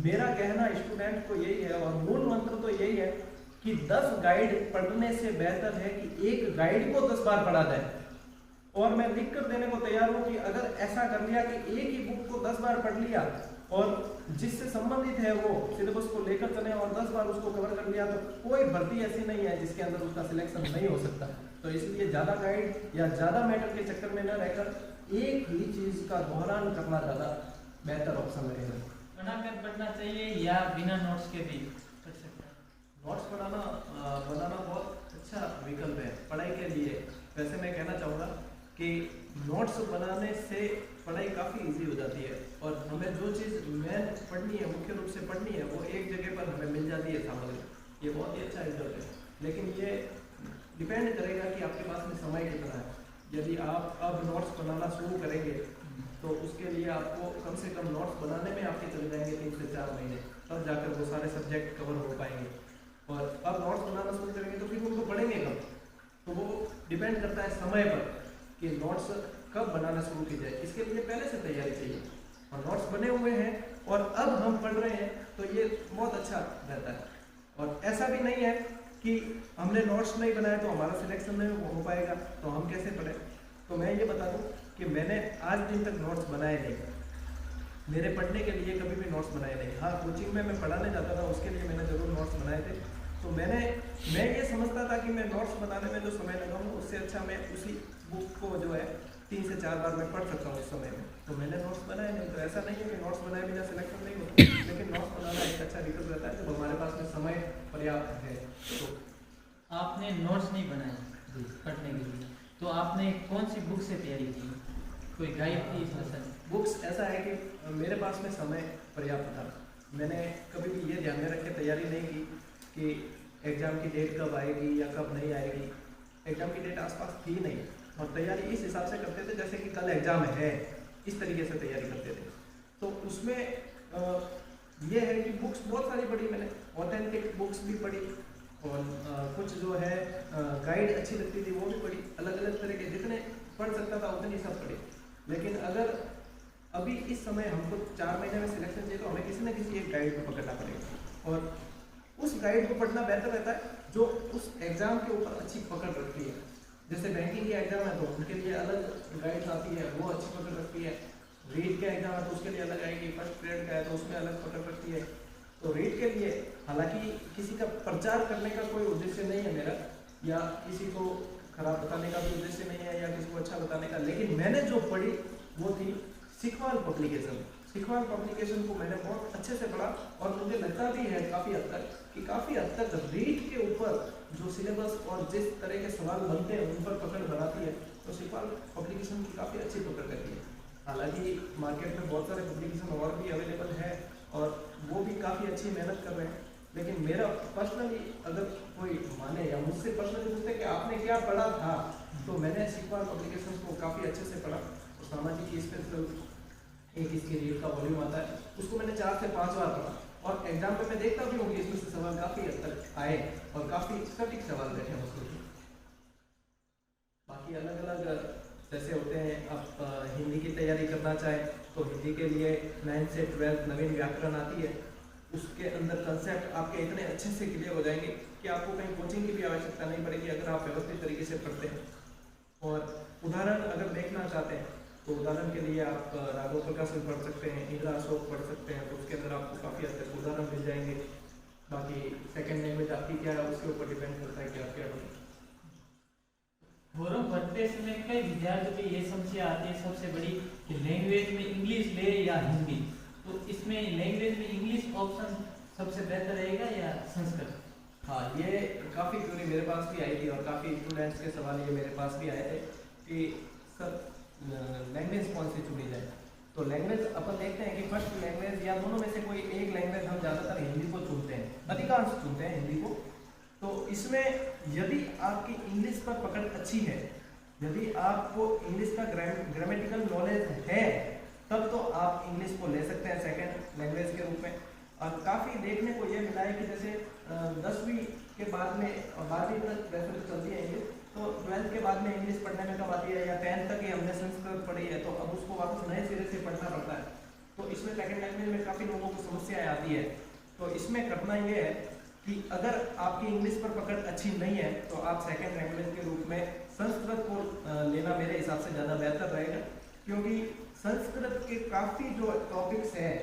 मेरा कहना स्टूडेंट को यही है, और मूल मंत्र तो यही है कि 10 गाइड पढ़ने से बेहतर है कि एक गाइड को 10 बार पढ़ा जाए। और मैं लिख कर देने को तैयार हूँ कि अगर ऐसा कर लिया कि एक ही बुक को 10 बार पढ़ लिया और जिससे संबंधित है वो सिलेबस को लेकर चले और 10 बार उसको कवर कर लिया, तो कोई भर्ती ऐसी नहीं है जिसके अंदर उसका सिलेक्शन नहीं हो सकता। तो इसलिए ज़्यादा गाइड या ज़्यादा मैटर के चक्कर में न रहकर एक ही चीज़ का दोहरान करना ज़्यादा बेहतर ऑप्शन रहेगा। बनाकर पढ़ना चाहिए या बिना नोट्स के भी पढ़ सकते हैं? नोट्स बनाना बहुत अच्छा विकल्प है पढ़ाई के लिए। वैसे मैं कहना चाहूँगा कि नोट्स बनाने से पढ़ाई काफ़ी इजी हो जाती है, और हमें जो चीज़ मेन पढ़नी है, मुख्य रूप से पढ़नी है, वो एक जगह पर हमें मिल जाती है सामग्री। ये बहुत ही अच्छा विकल्प है, लेकिन ये डिपेंड करेगा कि आपके पास में समय कितना है। यदि आप अब नोट्स बनाना शुरू करेंगे तो उसके लिए आपको कम से कम नोट्स बनाने में आपके चले जाएंगे 3 से 4 महीने, तब जाकर वो सारे सब्जेक्ट कवर हो पाएंगे। और अब नोट्स बनाना शुरू करेंगे तो फिर उनको पढ़ेंगे कब, तो वो डिपेंड करता है समय पर कि नोट्स कब बनाना शुरू की जाए। इसके लिए पहले से तैयारी चाहिए, और नोट्स बने हुए हैं और अब हम पढ़ रहे हैं तो ये बहुत अच्छा रहता है। और ऐसा भी नहीं है कि हमने नोट्स नहीं बनाए तो हमारा सिलेक्शन नहीं हो पाएगा, तो हम कैसे पढ़ें। तो मैं ये बता दूं कि मैंने आज दिन तक नोट्स बनाए नहीं, मेरे पढ़ने के लिए कभी भी नोट्स बनाए नहीं। हाँ, कोचिंग में मैं पढ़ाने जाता था, उसके लिए मैंने ज़रूर नोट्स बनाए थे, तो मैं ये समझता था कि मैं नोट्स बनाने में जो समय लगाऊँ उससे अच्छा मैं उसी बुक को जो है 3 से 4 बार मैं पढ़ सकता हूँ उस समय में। तो मैंने नोट्स बनाए नहीं, तो ऐसा नहीं है कि नोट्स बनाए बिना सिलेक्शन नहीं होता, लेकिन नोट्स बनाना एक अच्छा विकल्प रहता है जब हमारे पास में समय पर्याप्त है। तो आपने नोट्स नहीं बनाए पढ़ने के लिए, तो आपने कौन सी बुक से तैयारी की? कोई गाइड थी इस लेसन? बुक्स ऐसा है कि मेरे पास में समय पर्याप्त था। मैंने कभी भी ये ध्यान में रख के तैयारी नहीं की कि एग्ज़ाम की डेट कब आएगी या कब नहीं आएगी। एग्ज़ाम की डेट आसपास थी नहीं, और तैयारी इस हिसाब से करते थे जैसे कि कल एग्ज़ाम है, इस तरीके से तैयारी करते थे। तो उसमें ये है कि बुक्स बहुत सारी पढ़ी मैंने, ऑथेंटिक बुक्स भी पढ़ी, और कुछ जो है गाइड अच्छी लगती थी वो भी पढ़ी, अलग अलग तरह के जितने पढ़ सकता था उतनी सब पढ़ी। लेकिन अगर अभी इस समय हमको 4 महीने में सिलेक्शन चाहिए तो हमें किसी न किसी एक गाइड को पकड़ना पड़ेगा, और उस गाइड को पढ़ना बेहतर रहता है जो उस एग्ज़ाम के ऊपर अच्छी पकड़ रखती है। जैसे बैंकिंग के एग्ज़ाम है तो उनके लिए अलग गाइड्स आती है, वो अच्छी पकड़ रखती है। रीड के एग्ज़ाम है तो उसके लिए अलग आएगी, फर्स्ट ग्रेड का है तो उसमें अलग पकड़ रखती है। तो रीड के लिए हालांकि किसी का प्रचार करने का कोई उद्देश्य नहीं है मेरा, या किसी को खराब बताने का भी उद्देश्य नहीं है, या किसी को अच्छा बताने का, लेकिन मैंने जो पढ़ी वो थी सिखवाल पब्लिकेशन। सिखवाल पब्लिकेशन को मैंने बहुत अच्छे से पढ़ा, और मुझे लगता भी है काफ़ी हद तक रीड के ऊपर जो सिलेबस और जिस तरह के सवाल बनते हैं उन पर पकड़ बनाती है, तो सिखवाल पब्लिकेशन की काफ़ी अच्छी पकड़ रहती है। हालांकि मार्केट में बहुत सारे पब्लिकेशन और भी अवेलेबल है और वो भी काफ़ी अच्छी मेहनत कर रहे हैं, लेकिन मेरा पर्सनली अगर कोई माने या मुझसे पर्सनली पूछते कि आपने क्या पढ़ा था, तो मैंने सिखवाल पब्लिकेशन को काफ़ी अच्छे से पढ़ा। और सामाजिक की स्पेशल एक इसके रीड का वॉल्यूम आता है, उसको मैंने 4 से 5 बार पढ़ा, और एग्जाम पे मैं देखता भी हूँ कि इसमें से सवाल काफ़ी हद तक आए और काफ़ी सटीक सवाल बैठे हैं उसके। बाकी अलग अलग जैसे होते हैं, आप हिंदी की तैयारी करना चाहें तो हिंदी के लिए 9 से 12 नवीन व्याकरण आती है, उसके अंदर कंसेप्ट आपके इतने अच्छे से क्लियर हो जाएंगे कि आपको कहीं कोचिंग की भी आवश्यकता नहीं पड़ेगी अगर आप व्यवस्थित तरीके से पढ़ते हैं। और उदाहरण अगर देखना चाहते हैं तो उदाहरण के लिए आप राघव प्रकाशन पढ़ सकते हैं, इंदिरा अशोक पढ़ सकते हैं, तो उसके अंदर आपको काफ़ी हद तक उदाहरण मिल जाएंगे। बाकी सेकंड लैंग्वेज आपकी क्या है उसके ऊपर डिपेंड करता है कि आप क्या पढ़ें। फोरम भरते समय कई विद्यार्थियों की ये समस्या आती है सबसे बड़ी कि लैंग्वेज में इंग्लिश ले या हिंदी, तो इसमें लैंग्वेज में इंग्लिश ऑप्शन सबसे बेहतर रहेगा या संस्कृत? हाँ, ये काफ़ी क्वेरी मेरे पास भी आई थी और काफ़ी स्टूडेंट्स के सवाल ये मेरे पास भी आए थे कि सर लैंग्वेज कौन सी चुनी जाए। तो लैंग्वेज अपन देखते हैं कि फर्स्ट लैंग्वेज या दोनों में से कोई एक लैंग्वेज हम ज़्यादातर हिंदी को चुनते हैं, अधिकांश चुनते हैं हिंदी को। तो इसमें यदि आपकी इंग्लिश पर पकड़ अच्छी है, यदि आपको इंग्लिश का ग्रामेटिकल नॉलेज है, तब तो आप इंग्लिश को ले सकते हैं सेकेंड लैंग्वेज के रूप में। और काफ़ी देखने को ये मिला है कि जैसे 10वीं के बाद में 12वीं तक वैसे तो चलती है इंग्लिश, तो 12th के बाद में इंग्लिश पढ़ने में कब आती है, या 10th तक ही हमने संस्कृत पढ़ी है तो अब उसको वापस नए सिरे से पढ़ना पड़ता है। तो इसमें सेकेंड लैंग्वेज में काफ़ी लोगों को समस्याएं आती है। तो इसमें करना ये है कि अगर आपकी इंग्लिश पर पकड़ अच्छी नहीं है तो आप सेकेंड लैंग्वेज के रूप में संस्कृत को लेना मेरे हिसाब से ज़्यादा बेहतर रहेगा, क्योंकि संस्कृत के काफ़ी जो टॉपिक्स हैं,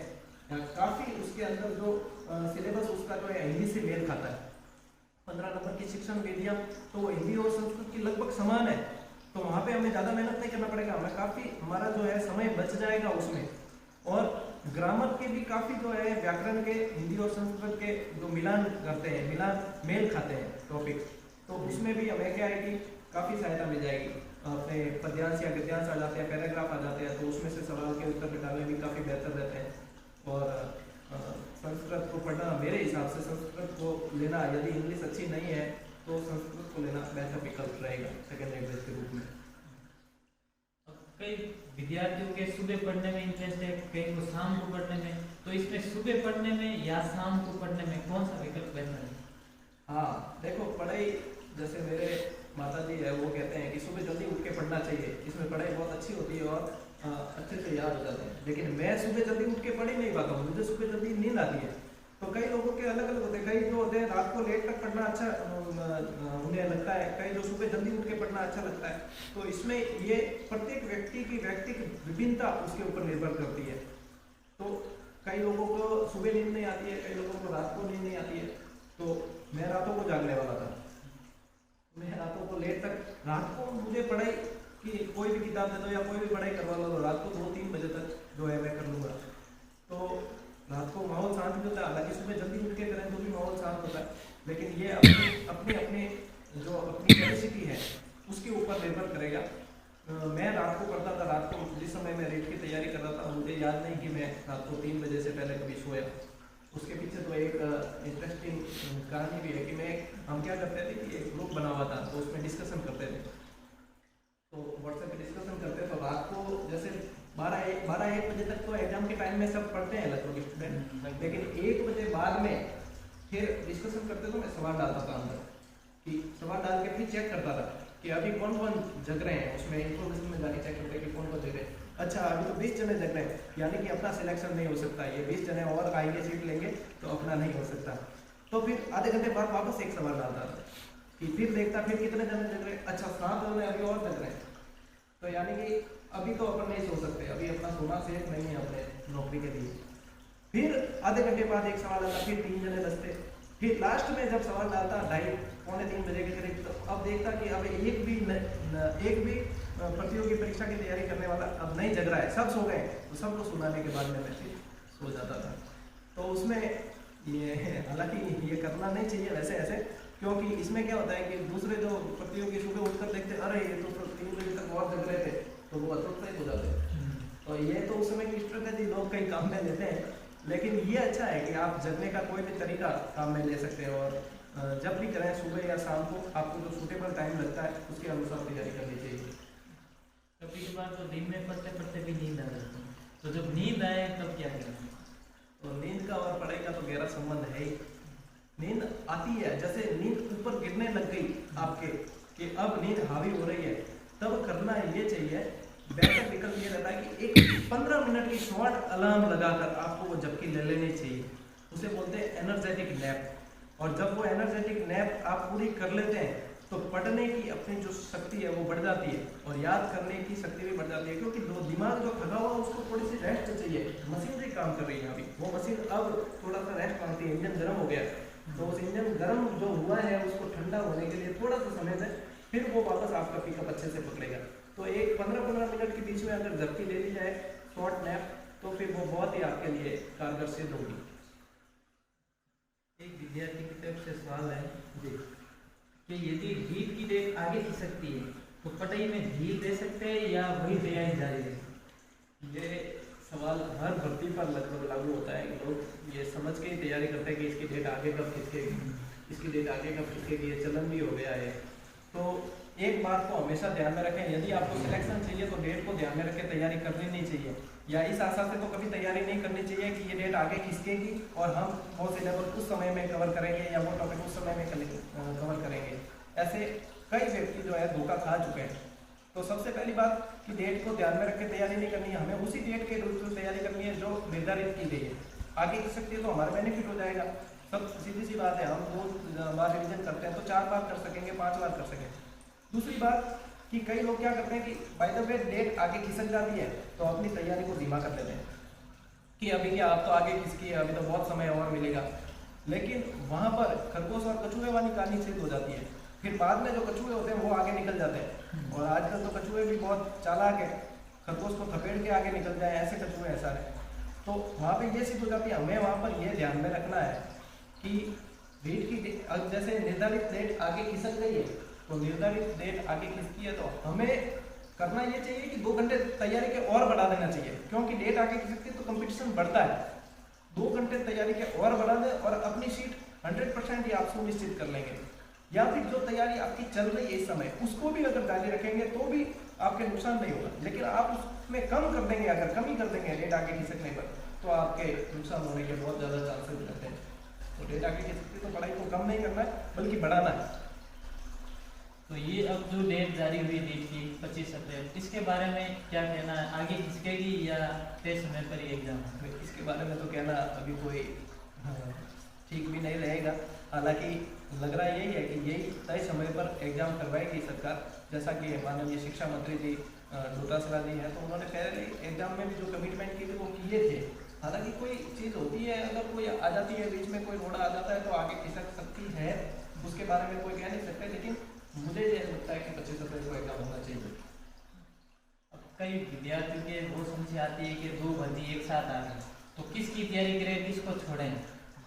काफ़ी उसके अंदर जो सिलेबस उसका जो है हिंदी से मेल खाता है। 15 नंबर की शिक्षण विधियाँ तो वो हिंदी और संस्कृत की लगभग समान है, तो वहाँ पे हमें ज़्यादा मेहनत नहीं करना पड़ेगा, हमें काफ़ी हमारा जो है समय बच जाएगा उसमें। और ग्रामर के भी काफ़ी जो है व्याकरण के हिंदी और संस्कृत के जो मिलान करते हैं, मेल खाते हैं टॉपिक्स, तो उसमें भी हमें क्या है कि काफ़ी सहायता मिल जाएगी। अपने पद्यांश या गद्यांश आ जाते हैं, पैराग्राफ आ जाते हैं, तो उसमें से सवाल के उत्तर निकालने भी काफ़ी बेहतर रहते हैं। और संस्कृत को पढ़ना मेरे हिसाब से संस्कृत को लेना, यदि इंग्लिश अच्छी नहीं है तो संस्कृत को लेना बेहतर विकल्प रहेगा सेकेंड लैंग्वेज के रूप में। कई विद्यार्थियों के सुबह पढ़ने में इंटरेस्ट है, कई को शाम को पढ़ने में, तो इसमें सुबह पढ़ने में या शाम को पढ़ने में कौन सा विकल्प बेहतर है? हाँ देखो, पढ़ाई जैसे मेरे माता जी है वो कहते हैं कि सुबह जल्दी उठ के पढ़ना चाहिए, इसमें पढ़ाई बहुत अच्छी होती है और अच्छे से याद हो जाते हैं। लेकिन मैं सुबह जल्दी उठ के पढ़ ही नहीं पाता हूँ, मुझे सुबह जल्दी नींद आती है। तो कई लोगों के अलग अलग होते हैं, कई जो होते हैं रात को लेट तक पढ़ना अच्छा उन्हें लगता है, कई जो सुबह जल्दी उठ के पढ़ना अच्छा लगता है। तो इसमें ये प्रत्येक व्यक्ति की विभिन्नता उसके ऊपर निर्भर करती है। तो कई लोगों को सुबह नींद नहीं आती है, कई लोगों को रात को नींद नहीं आती है। तो मैं रातों को जागने वाला था। मैं रातों को लेट तक, रात को मुझे पढ़ाई की कोई भी किताब दे दो या कोई भी पढ़ाई करवा लो तो रात को 2-3 बजे तक जो है मैं कर लूँगा। तो रात को माहौल शांत भी होता है, हालांकि सुबह जल्दी उठ के करें तो भी माहौल शांत होता है, लेकिन ये अपनी जो अपनी कैपेसिटी है उसके ऊपर निर्भर करेगा। मैं रात को पढ़ता था, रात को जिस समय मैं रेट की तैयारी कर रहा था मुझे याद नहीं कि मैं रात को 3 बजे से पहले कभी सोया। उसके पीछे तो एक इंटरेस्टिंग कहानी भी है कि हम क्या करते थे कि एक ग्रुप बना हुआ था, तो उसमें डिस्कशन करते थे। तो व्हाट्सएप पे डिस्कशन करते तो रात को जैसे 12-1 बजे तक तो एग्जाम के टाइम में सब पढ़ते हैं लगभग स्टूडेंट, लेकिन 1 बजे बाद में फिर डिस्कशन करते तो मैं सवाल डालता था अंदर, कि सवाल डाल के फिर चेक करता था कि अभी कौन कौन जग रहे हैं। उसमें इन्फॉर्मेशन में जाके चेक करते कि कौन कौन जग रहे हैं। अच्छा, अभी तो 20 जने जग रहे हैं, यानी कि अपना सिलेक्शन नहीं हो सकता, ये 20 जने और आएंगे सीट लेंगे तो अपना नहीं हो सकता। तो फिर आधे घंटे बाद वापस एक सवाल डालता था कि फिर देखता फिर कितने जने जग रहे हैं। अच्छा, 7 जने अभी और जग रहे हैं, तो यानी कि अभी तो अपन नहीं सो सकते, अभी अपना सोना सेफ नहीं है अपने नौकरी के लिए। फिर आधे घंटे बाद एक सवाल आता, फिर 3 जने बचते। फिर लास्ट में जब सवाल डालता 2:30-3 बजे के करीब, तो अब देखता कि अब एक भी प्रतियोगी परीक्षा की तैयारी करने वाला अब नहीं जग रहा है, सब सो गए। तो सबको सुनाने के बाद में मैं फिर सो जाता था। तो उसमें ये हालांकि ये करना नहीं चाहिए वैसे ऐसे, क्योंकि इसमें क्या होता है कि दूसरे जो प्रतियोगी सुबह उठकर देखते अरे ये तो 3 बजे तक और जग रहे थे, तो वो अतुप्त हो जाते हैं। तो ये तो उस समय की स्ट्रेटेजी लोग कई काम में लेते हैं, लेकिन ये अच्छा है कि आप जगने का कोई भी तरीका काम में ले सकते हैं। और जब भी करें सुबह या शाम को आपको जो सूटेबल टाइम लगता है उसके अनुसार तैयारी करनी चाहिए। कभी कभार तो दिन में पढ़ते पढ़ते भी नींद आ जाती है, तो जब नींद आए तब क्या करना? तो नींद का और पढ़ाई का तो गहरा संबंध है ही। नींद आती है, जैसे नींद ऊपर गिरने लग गई आपके कि अब नींद हावी हो रही है, तब करना ये चाहिए, बेहतर विकल्प ये रहता है कि एक 15 मिनट की शॉर्ट अलार्म लगाकर आपको वो झपकी ले लेनी चाहिए। उसे बोलते हैं एनर्जेटिक नैप। और जब वो एनर्जेटिक नैप आप पूरी कर लेते हैं तो पढ़ने की अपनी जो शक्ति है वो बढ़ जाती है और याद करने की शक्ति भी बढ़ जाती है, क्योंकि दिमाग जो थका हुआ उसको थोड़ी सी रेस्ट चाहिए। मशीनरी काम कर रही है अभी, वो मशीन अब थोड़ा सा रेस्ट मांगती है, इंजन गर्म हो गया, तो उस इंजन गर्म जो हुआ है उसको ठंडा होने के लिए थोड़ा सा समय दें, फिर वो वापस आपका पिकअप अच्छे से पकड़ेगा। तो एक 15-15 मिनट के बीच में अगर झपकी ले ली जाए शॉर्ट नैप, तो फिर वो बहुत ही आपके लिए कारगर सिद्ध होगी। एक विद्यार्थी की तरफ से सवाल है जी कि यदि नीट की डेट आगे की सकती है तो पढ़ाई में ढील दे सकते हैं या वही तैयारी जारी रहे? ये सवाल हर भर्ती पर लगभग लागू होता है कि लोग ये समझ के ही तैयारी करते हैं कि इसकी डेट आगे कब खिसकेगी, इसकी डेट आगे कब खिसकेगी, ये चलन भी हो गया है। तो एक बात को हमेशा ध्यान में रखें, यदि आपको सिलेक्शन चाहिए तो डेट को ध्यान में रख के तैयारी करनी नहीं चाहिए, या इस आशा से तो कभी तैयारी नहीं करनी चाहिए कि ये डेट आगे खिसकेगी और हम वो सिलेबस उस समय में कवर करेंगे या वो टॉपिक उस समय में कवर करेंगे। ऐसे कई व्यक्ति जो है धोखा खा चुके हैं। तो सबसे पहली बात कि डेट को ध्यान में रख के तैयारी नहीं करनी है, हमें उसी डेट के रूप में तैयारी करनी है जो निर्धारित की गई है। आगे खिसक सकती है तो हमारा बेनिफिट हो जाएगा। सब सीधी सी बात है, हम 2 बार रिविजन करते हैं तो 4 बार कर सकेंगे, 5 बार कर सकेंगे। दूसरी बात कि कई लोग क्या करते हैं कि बाय द वे डेट आगे खिसक जाती है तो अपनी तैयारी को धीमा कर देते हैं कि अभी क्या आप तो आगे खिसकी है, अभी तो बहुत समय और मिलेगा। लेकिन वहाँ पर खरगोश और कछुए वाली कहानी सिद्ध हो जाती है। फिर बाद में जो कछुए होते हैं वो आगे निकल जाते हैं, और आजकल तो कछुए भी बहुत चालाक है, खरगोश को थपेड़ के आगे निकल जाए ऐसे कछुए हैं सारे। तो वहाँ पे ये सिद्ध हो जाती है। हमें वहाँ पर ये ध्यान में रखना है कि डेट की जैसे निर्धारित डेट आगे खिसक गई है तो निर्धारित डेट आगे खिसकी है तो हमें करना ये चाहिए कि 2 घंटे तैयारी के और बढ़ा देना चाहिए, क्योंकि डेट आगे खिसकती है तो कंपटीशन बढ़ता है। 2 घंटे तैयारी के और बढ़ा दें और अपनी सीट 100% ही आप सुनिश्चित कर लेंगे। या फिर जो तैयारी आपकी चल रही है इस समय उसको भी अगर जारी रखेंगे तो भी आपके नुकसान नहीं होगा, लेकिन आप उसमें कम कर देंगे, अगर कमी कर देंगे डेट आगे खिसकने पर तो आपके नुकसान होने के बहुत ज़्यादा चांसेस रहते हैं। तो डेट आगे खिसकती तो पढ़ाई को कम नहीं करना है बल्कि बढ़ाना है। तो ये अब जो डेट जारी हुई नीट की 25 अप्रैल, इसके बारे में क्या कहना है? आगे खिसकेगी या तय समय पर ही एग्जाम? इसके बारे में तो कहना अभी कोई ठीक भी नहीं रहेगा। हालांकि लग रहा यही है कि यही तय समय पर एग्जाम करवाएगी सरकार, जैसा कि माननीय शिक्षा मंत्री जी डोटासरा जी हैं, तो उन्होंने पहले एग्जाम में भी जो कमिटमेंट की थी वो किए थे। हालांकि कोई चीज़ होती है, अगर कोई आ जाती है बीच में, कोई रोड़ा आ जाता है तो आगे खिसक सकती है, उसके बारे में कोई कह नहीं सकता, लेकिन मुझे ये लगता है कि 25 अप्रैल को एग्जाम होना चाहिए। अब कई विद्यार्थियों के वो समस्या आती है कि दो भर्ती एक साथ आ गई, तो किसकी तैयारी करें, किसको छोड़ें।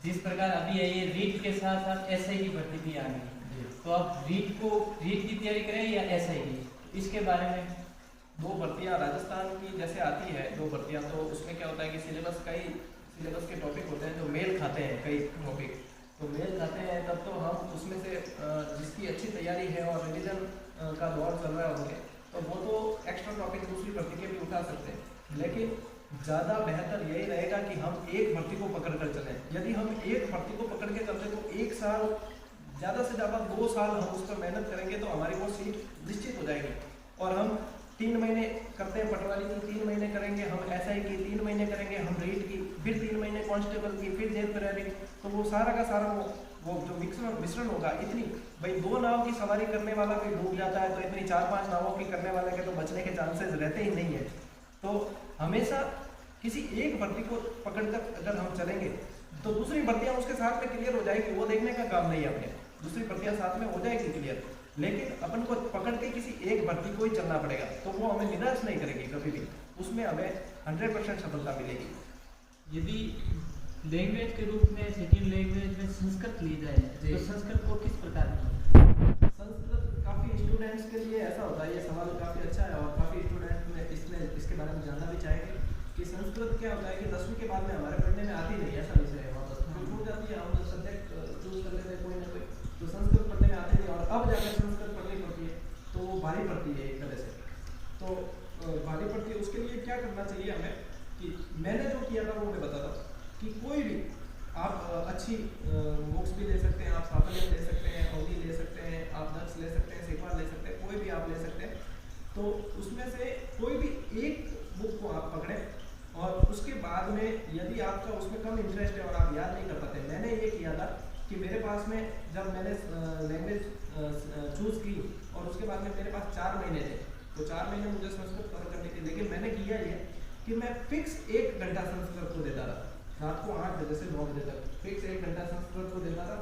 जिस प्रकार अभी है ये रीट के साथ साथ एसआई की भर्ती भी आ गई, तो अब रीट की तैयारी करें या एसआई की, इसके बारे में। दो भर्तियाँ राजस्थान की जैसे आती है, दो भर्तियाँ, तो उसमें क्या होता है कि सिलेबस के टॉपिक होते हैं जो मेल खाते हैं, कई टॉपिक तो मेल खाते हैं, तब तो हम उसमें से जिसकी अच्छी तैयारी है और रिवीजन का दौर चल रहा है उनके, तो वो तो एक्स्ट्रा टॉपिक दूसरी भर्ती के भी उठा सकते हैं। लेकिन ज़्यादा बेहतर यही रहेगा कि हम एक भर्ती को पकड़ कर चलें। यदि हम एक भर्ती को पकड़ के चलते तो एक साल, ज़्यादा से ज़्यादा 2 साल हम उस पर मेहनत करेंगे तो हमारी वो सीट निश्चित हो जाएगी। और हम 3 महीने करते हैं पटवारी की, 3 महीने करेंगे हम एसआई की, 3 महीने करेंगे हम रीट की, फिर 3 महीने कांस्टेबल की, फिर जेल प्रहरी, तो वो सारा का सारा वो जो मिश्रण होगा, इतनी भाई 2 नाव की सवारी करने वाला भी डूब जाता है, तो इतनी 4-5 नावों की करने वाले के तो बचने के चांसेस रहते ही नहीं है। तो हमेशा किसी एक भर्ती को पकड़कर अगर हम चलेंगे तो दूसरी भर्तियां उसके साथ में क्लियर हो जाएगी, वो देखने का काम नहीं है अपने, दूसरी भर्तियां साथ में हो जाएगी क्लियर। लेकिन अपन को पकड़ के किसी एक भर्ती को ही चलना पड़ेगा, तो वो हमें निराश नहीं करेगी कभी भी, उसमें हमें 100% सफलता मिलेगी। यदि लैंग्वेज के रूप में सेकंड लैंग्वेज में संस्कृत ली जाए तो संस्कृत को किस प्रकार की? संस्कृत काफ़ी स्टूडेंट्स के लिए ऐसा होता है, ये सवाल काफ़ी अच्छा है और काफ़ी स्टूडेंट में इसके बारे में जानना भी चाहेंगे कि संस्कृत क्या होता है कि 10वीं के बाद में हमारे पढ़ने में आती नहीं, ऐसा विषय है वापस तो छूट जाती है, हम सब्जेक्ट चूज कर लेते हैं कोई ना कोई, तो संस्कृत पढ़ने में आती नहीं, और अब जाकर संस्कृत पढ़नी पड़ती है, तो वो भारी पड़ती है एक तरह से। तो भारी पड़ती है, उसके लिए क्या करना चाहिए हमें, कि मैंने जो किया था वो मैं बताता हूँ कि कोई भी आप अच्छी बुक्स भी ले सकते हैं, आप साफल्य ले सकते हैं, अवधि ले सकते हैं, आप दक्ष ले सकते हैं, सेकवार ले सकते हैं, कोई भी आप ले सकते हैं। तो उसमें से कोई भी एक बुक को आप पकड़ें, और उसके बाद में यदि आपका उसमें कम इंटरेस्ट है और आप याद नहीं कर पाते, मैंने ये किया था कि मेरे पास में जब मैंने लैंग्वेज चूज़ की और उसके बाद में मेरे पास 4 महीने थे, तो 4 महीने मुझे संस्कृत कवर करने थे, लेकिन मैंने किया ये कि मैं फिक्स 1 घंटा संस्कृत को देता था, रात को 8 बजे से 9 बजे तक फिक्स 1 घंटा संस्कृत को देता था,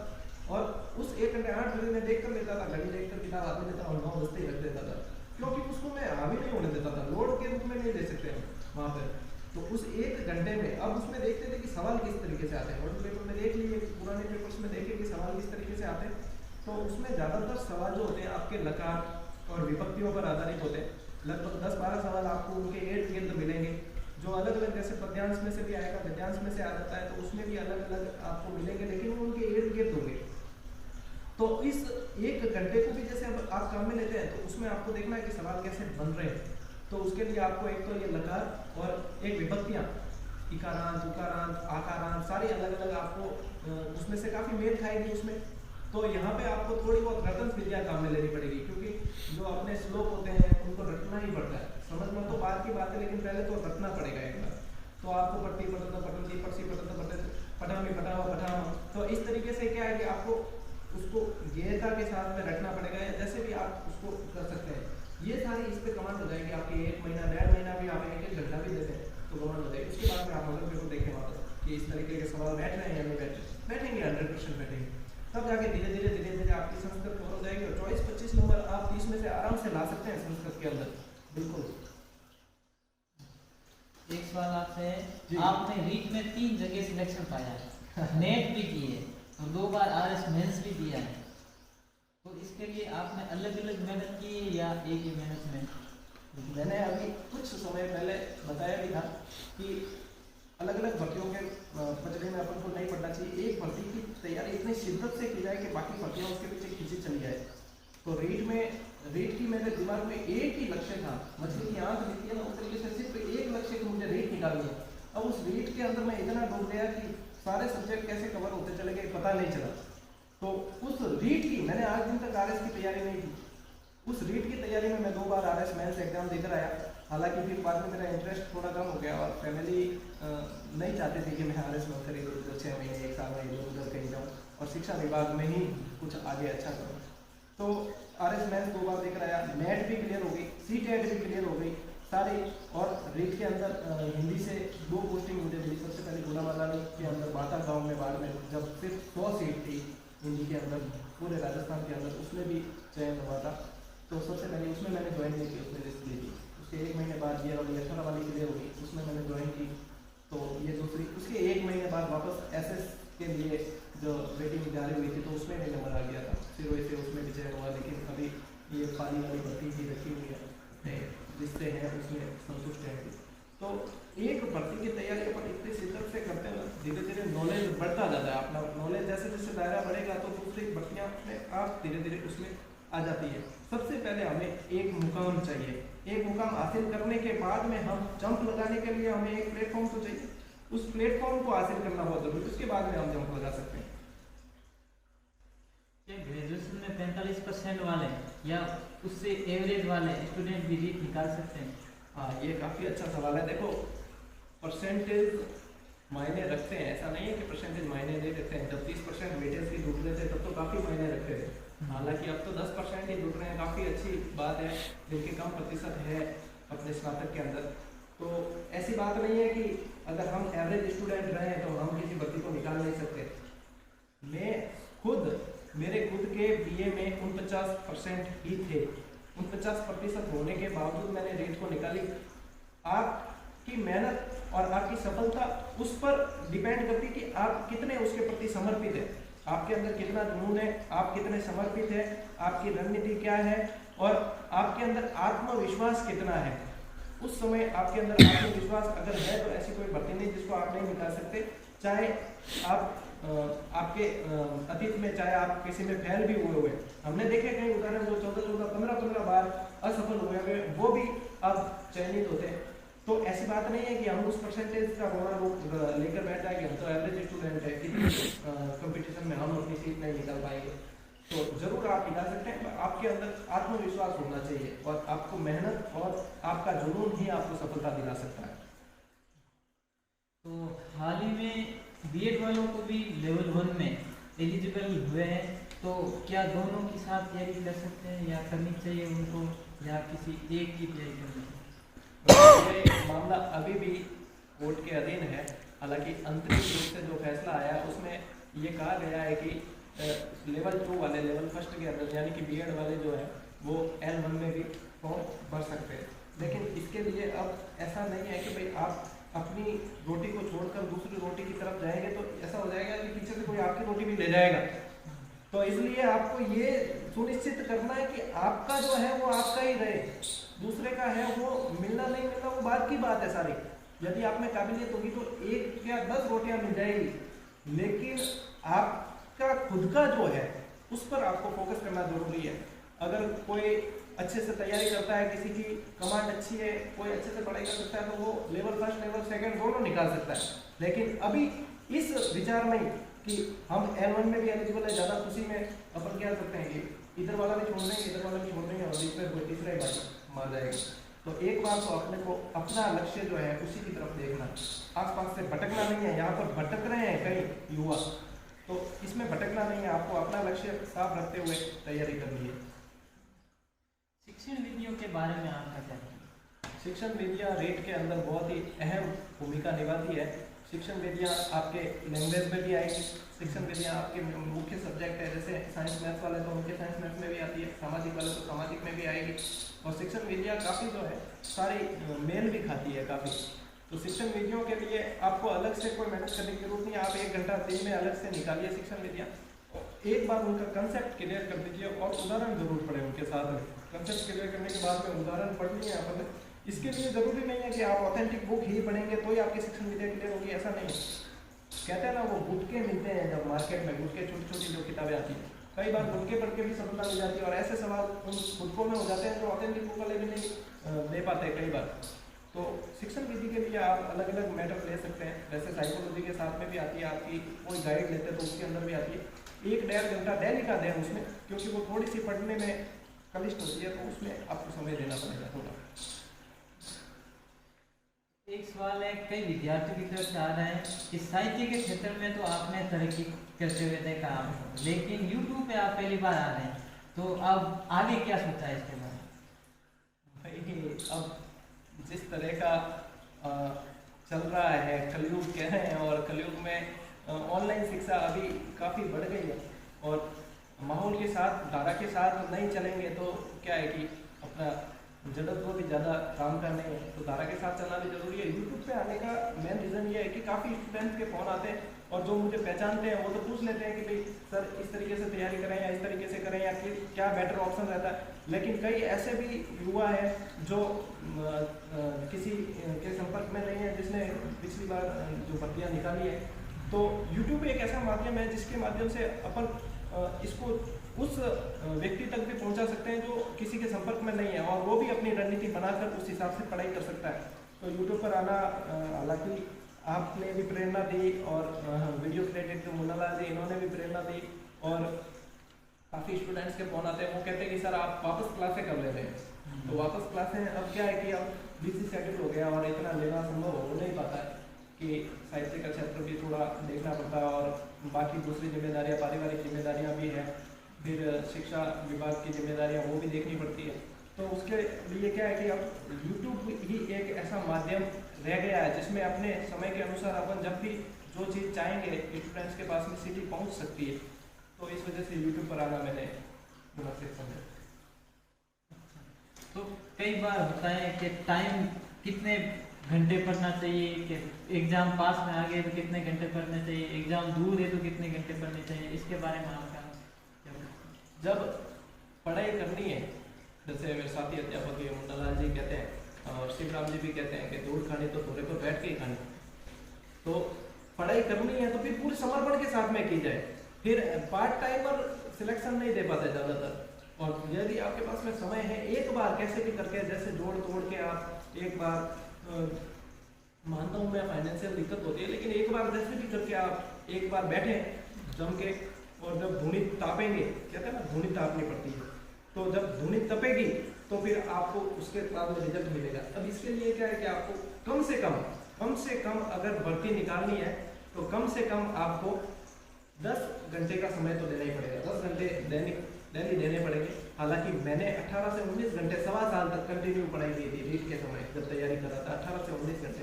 और उस 1 घंटे 8 बजे में देख कर लेता था, घड़ी देख कर किताब हाथ में लेता और 9 बजते ही रख देता था, क्योंकि उसको मैं हावी नहीं होने देता था, लोड के रूप में नहीं ले सकते हम वहाँ पर। तो उस 1 घंटे में अब उसमें देखते थे कि सवाल किस तरीके से आते हैं, मॉडल पेपर में देख लिए, पुराने पेपर्स में देखे कि सवाल किस तरीके से आते हैं, तो उसमें ज़्यादातर सवाल जो होते हैं आपके लकार और विभक्तियों पर आधारित होते हैं। लगभग 10-12 सवाल आपको उनके इर्द गिर्द मिलेंगे, जो अलग अलग, जैसे पद्यांश में से भी आएगा, गद्यांश में से आ जाता है, तो उसमें भी अलग अलग आपको मिलेंगे, लेकिन वो उनके इर्द गिर्द होंगे। तो इस 1 घंटे को भी जैसे अब आप काम में लेते हैं, तो उसमें आपको देखना है कि सवाल कैसे बन रहे हैं। तो उसके लिए आपको एक तो ये लकार और एक विभक्तियाँ, इकारांत, उकारांत, आकारांत, सारी अलग अलग आपको उसमें से काफ़ी मेल खाएगी उसमें। तो यहाँ पे आपको थोड़ी बहुत रटन विद्या काम में लेनी पड़ेगी, क्योंकि जो अपने श्लोक होते हैं उनको रटना ही पड़ता है, समझ में तो बाद की बात है, लेकिन पहले तो रटना पड़ेगा एक बार। तो आपको पट्टी पटत पटती पटसी पटत पटत पटामी पटावा पटामा, तो इस तरीके से क्या है कि आपको उसको गेयता के साथ में रखना पड़ेगा, या जैसे भी आप उसको कर सकते हैं। ये सारी इस पर कमांड हो जाएगी आपकी, 1 महीना 1.5 महीना भी आप 1-1 घंटा भी देते हैं तो कमांड हो जाएगी। उसके बाद में आप मॉडल पेपर देखें वापस कि इस तरीके के सवाल बैठ रहे हैं या नहीं बैठ रहे, बैठेंगे 100% बैठेंगे, तब जाके धीरे धीरे आपकी संस्कृत कवर हो जाएगी, और 24-25 नंबर आप 30 में से आराम से ला सकते हैं संस्कृत के अंदर, बिल्कुल। एक सवाल आपसे है, आपने रीट में 3 जगह सिलेक्शन पाया है, नेट भी दिए और 2 बार RS मेंस भी दिया है, तो इसके लिए आपने अलग अलग मेहनत की या एक ही मेहनत में? मैंने अभी कुछ समय पहले बताया भी था कि अलग अलग भर्तियों के पचड़े में अपन को नहीं पड़ना चाहिए, एक भर्ती की तैयारी इतनी शिद्दत से की जाए कि बाकी भर्तियाँ उसके पीछे खींची चली जाए। तो रीट की मेरे दिमाग में एक ही लक्ष्य था, मछली की आँख दिखती है ना उस तरीके से, सिर्फ एक लक्ष्य कि मुझे रीट निकालनी है। अब उस रीट के अंदर मैं इतना डूब गया कि सारे सब्जेक्ट कैसे कवर होते चले गए पता नहीं चला। तो उस रीट की मैंने आज दिन तक RS की तैयारी नहीं की, उस रीट की तैयारी में मैं 2 बार RS मेंस एग्जाम देकर आया। हालांकि फिर बाद में मेरा इंटरेस्ट थोड़ा कम हो गया और फैमिली नहीं चाहती थी कि मैं RS में करीब 6 महीने 1 साल में इधर उधर कहीं जाऊँ और शिक्षा विभाग में ही कुछ आगे अच्छा करूँ। तो RS मेंस 2 बार देकर आया, नेट भी क्लियर हो गई, CTET भी क्लियर हो गई, सारे। और रेट के अंदर हिंदी से 2 पोस्टिंग मुझे मिली। सबसे पहले गुनामालानी के अंदर बाटा गांव में बाढ़ में जब सिर्फ 100 सीट थी हिंदी के अंदर पूरे राजस्थान के अंदर, उसमें भी चयन हुआ था। तो सबसे पहले उसमें मैंने ज्वाइन नहीं की, उसमें रिस्क ली थी। उसके 1 महीने बाद ये वाली 18 वाली क्लियर हुई, उसमें मैंने ज्वाइन की। तो ये दूसरी, उसके 1 महीने बाद वापस एसएस के लिए जो वेटिंग जारी हुई थी तो उसमें भी नंबर आ गया था। फिर वैसे उसमें भी चयन हुआ, लेकिन अभी ये पाली वाली भर्ती ही रखी हुई है, जिससे है उसमें संतुष्ट है। तो एक भर्ती की तैयारी अपन इतनी शिद्दत से करते हैं, धीरे धीरे नॉलेज बढ़ता जाता है। अपना नॉलेज जैसे जैसे दायरा बढ़ेगा तो दूसरी भर्तियाँ में आप धीरे धीरे उसमें आ जाती है। सबसे पहले हमें एक मुकाम चाहिए। एक मुकाम हासिल करने के बाद में हम जंप लगाने के लिए हमें एक प्लेटफॉर्म तो चाहिए। उस प्लेटफॉर्म को हासिल करना बहुत जरूरी है, उसके बाद में हम जंप लगा सकते हैं। ग्रेजुएशन में 45% वाले या उससे एवरेज वाले स्टूडेंट भी रीट निकाल सकते हैं? हाँ, ये काफ़ी अच्छा सवाल है। देखो, परसेंटेज मायने रखते हैं, ऐसा नहीं है कि परसेंटेज मायने नहीं रखते हैं। जब 30% वेटेज की जुट रहे थे तब तो काफ़ी मायने रखते थे। हालांकि अब तो 10% ही जुट रहे हैं, काफ़ी अच्छी बात है। जिनके कम प्रतिशत है अपने स्नातक के अंदर, तो ऐसी बात नहीं है कि अगर हम एवरेज स्टूडेंट रहे तो हम किसी भर्ती को निकाल नहीं सकते। मैं खुद, मेरे खुद के बीए में 49% ही थे। 49% होने के बावजूद मैंने रेट को निकाली। आपकी मेहनत और आपकी सफलता उस पर डिपेंड करती कि आप कितने उसके प्रति समर्पित है, आपके अंदर कितना जुनून है, आप कितने समर्पित है, आपकी रणनीति क्या है और आपके अंदर आत्मविश्वास कितना है। उस समय आपके अंदर आत्मविश्वास अगर है तो ऐसी कोई भर्ती नहीं जिसको आप नहीं निकाल सकते। चाहे आप आपके अतीत में, चाहे आप किसी में फेल भी हुए हमने देखे कई उदाहरण जो 14-14, 15-15 बार असफल हुए हुए, वो भी अब चयनित होते हैं। तो ऐसी बात नहीं है कि हम उस परसेंटेज का रोना लेकर बैठ जाए कि हम तो एवरेज स्टूडेंट है, किसी कंपटीशन में हम अपनी सीट नहीं निकाल पाएंगे। तो जरूर आप निकाल सकते हैं, पर आपके अंदर आत्मविश्वास होना चाहिए और आपको मेहनत और आपका जुनून ही आपको सफलता दिला सकता है। तो हाल ही में बीएड वालों को भी लेवल 1 में एलिजिबल हुए हैं, तो क्या दोनों के साथ तैयारी कर सकते हैं या करनी चाहिए उनको, या किसी एक की तैयारी करनी चाहिए? ये मामला अभी भी कोर्ट के अधीन है। हालांकि अंतरिम रूप से जो फैसला आया उसमें ये कहा गया है कि लेवल 2 वाले, लेवल 1 के अंदर यानी कि बीएड वाले जो है वो L1 में भी फॉर्म भर सकते हैं। लेकिन इसके लिए अब ऐसा नहीं है कि भाई आप अपनी रोटी को छोड़कर दूसरी रोटी की तरफ जाएंगे तो ऐसा हो जाएगा कि पीछे से कोई आपकी रोटी भी ले जाएगा। तो इसलिए आपको ये सुनिश्चित करना है कि आपका जो है वो आपका ही रहे, दूसरे का है वो मिलना नहीं मिलना वो बात की बात है सारी। यदि आप में काबिलियत होगी तो 1 या 10 रोटियां मिल जाएगी, लेकिन आपका खुद का जो है उस पर आपको फोकस करना जरूरी है। अगर कोई अच्छे से तैयारी करता है, किसी की कमांड अच्छी है, कोई अच्छे से पढ़ाई कर सकता है तो वो लेवल 1, लेवल 2 दोनों निकाल सकता है। लेकिन अभी इस विचार में कि हम L1 में भी एलिजिबल है, ज़्यादा खुशी में अपन क्या करते हैं कि इधर वाला भी छोड़ देंगे, इधर वाला भी छोड़ देंगे और बीच में कोई तीसरा ही बात मार जाएगा। तो एक बार तो अपने को अपना लक्ष्य जो है उसी की तरफ देखना, आसपास से भटकना नहीं है। यहाँ पर भटक रहे हैं कई युवा, तो इसमें भटकना नहीं है, आपको अपना लक्ष्य साफ रखते हुए तैयारी करनी है। शिक्षण विधियों के बारे में आपका क्या है? शिक्षण विधियाँ रेट के अंदर बहुत ही अहम भूमिका निभाती है। शिक्षण विधियाँ आपके लैंग्वेज में भी आएगी, शिक्षण विधियाँ आपके मुख्य सब्जेक्ट है, जैसे साइंस मैथ्स वाले तो उनके साइंस मैथ्स में भी आती है, सामाजिक वाले तो सामाजिक में भी आएगी। और शिक्षण विधियाँ काफ़ी जो है सारी मेल भी खाती है काफ़ी। तो शिक्षण विधियों के लिए आपको अलग से कोई मेहनत करने की जरूरत नहीं है, आप 1 घंटा दिन में अलग से निकालिए शिक्षण विधियाँ। एक बार उनका कंसेप्ट क्लियर कर दीजिए और उदाहरण जरूर पढ़े उनके साथ में। कंसेप्ट क्लियर करने के बाद में उदाहरण पढ़नी है अपन। इसके लिए जरूरी नहीं है कि आप ऑथेंटिक बुक ही पढ़ेंगे तो ही आपकी शिक्षण विद्या क्लियर होगी, ऐसा नहीं है। कहते हैं ना वो गुटके मिलते हैं जब मार्केट में, गुटके छोटी छोटी जो किताबें आती हैं, कई बार गुटके पढ़ के भी सफलता मिल जाती है और ऐसे सवाल उन गुटकों में हो जाते हैं जो ऑथेंटिक बुक वाले भी नहीं दे पाते कई बार। तो शिक्षण विधि के लिए आप अलग अलग मैटर ले सकते हैं, जैसे साइकोलॉजी के साथ में भी आती है, आपकी कोई गाइड लेते हैं तो उसके अंदर भी आती है। 1-1.5 घंटा डेली का दें उसमें, क्योंकि वो थोड़ी सी पढ़ने में कलिष्ट होती है तो उसमें आपको समय देना पड़ेगा थोड़ा। एक सवाल है, कई विद्यार्थियों की तरफ से आ रहा है कि साहित्य के क्षेत्र में तो आपने तरक्की करते हुए देखा, लेकिन यूट्यूब पे आप पहली बार आ रहे हैं, तो अब आगे क्या सोचा है इसके बारे में? भाई अब जिस तरह का चल रहा है, कलयुग कह रहे हैं, और कलयुग में ऑनलाइन शिक्षा अभी काफ़ी बढ़ गई है, और माहौल के साथ, धारा के साथ नहीं चलेंगे तो क्या है कि अपना जड़त्व भी ज़्यादा काम का नहीं है, तो धारा के साथ चलना भी जरूरी है। यूट्यूब पे आने का मेन रीज़न ये है कि काफ़ी स्टूडेंट्स के फ़ोन आते हैं, और जो मुझे पहचानते हैं वो तो पूछ लेते हैं कि भाई सर इस तरीके से तैयारी करें या इस तरीके से करें, या क्या बेटर ऑप्शन रहता है। लेकिन कई ऐसे भी युवा हैं जो किसी के संपर्क में नहीं है, जिसने पिछली बार जो भर्तियाँ निकाली है। तो यूट्यूब एक ऐसा माध्यम है जिसके माध्यम से अपन इसको उस व्यक्ति तक भी पहुंचा सकते हैं जो किसी के संपर्क में नहीं है, और वो भी अपनी रणनीति बनाकर उस हिसाब से पढ़ाई कर सकता है। तो यूट्यूब पर आना, हालांकि आपने भी प्रेरणा दी, और वीडियो क्रिएटेड जो मोनालाल जी, इन्होंने भी प्रेरणा दी, और काफ़ी स्टूडेंट्स के फ़ोन आते हैं, वो कहते हैं कि सर आप वापस क्लासें कर लेते हैं। तो वापस क्लासें, अब क्या है कि अब बिजी शेड्यूल हो गया और इतना लेना संभव हो नहीं पाता है कि साहित्य का क्षेत्र भी थोड़ा देखना पड़ता है, और बाकी दूसरी जिम्मेदारियाँ, पारिवारिक जिम्मेदारियाँ भी हैं, फिर शिक्षा विभाग की जिम्मेदारियाँ वो भी देखनी पड़ती है। तो उसके लिए क्या है कि अब यूट्यूब ही एक ऐसा माध्यम रह गया है जिसमें अपने समय के अनुसार अपन जब भी जो चीज़ चाहेंगे स्टूडेंट्स के पास में सीधी पहुंच सकती है। तो इस वजह से यूट्यूब पर आना मैंने मुनासिब समझा। तो कई बार होता है कि टाइम कितने घंटे पढ़ना चाहिए, कि एग्जाम पास में आ गए तो कितने घंटे पढ़ने चाहिए, एग्जाम दूर है तो कितने घंटे पढ़ने चाहिए, इसके बारे में आपका जब पढ़ाई करनी है, जैसे मेरे साथी अध्यापक मोनालाल जी कहते हैं और शिवराम जी भी कहते हैं कि दूर खानी तो थोड़े पर बैठ के ही खानी। तो पढ़ाई करनी है तो फिर पूरे समर्पण के साथ में की जाए, फिर पार्ट टाइमर सिलेक्शन नहीं दे पाते ज़्यादातर। और यदि आपके पास में समय है, एक बार कैसे भी करके, जैसे जोड़ तोड़ के आप एक बार, मानता हूँ मैं फाइनेंशियल दिक्कत होती है, लेकिन एक बार जैसे भी करके आप एक बार बैठे जम के, और जब धुनी तापेंगे, कहते हैं ना धुनी तापनी पड़ती है, तो जब धुनी तपेगी तो फिर आपको उसके बाद में रिजल्ट मिलेगा। अब इसके लिए क्या है कि आपको कम से कम अगर भर्ती निकालनी है तो कम से कम आपको 10 घंटे का समय तो देना ही पड़ेगा, 10 घंटे डेली देने पड़ेंगे। हालांकि मैंने 18 से 19 घंटे, 1.25 साल तक कंटिन्यू पढ़ाई की थी रीट के समय, जब तैयारी कर रहा था 18 से 19 घंटे।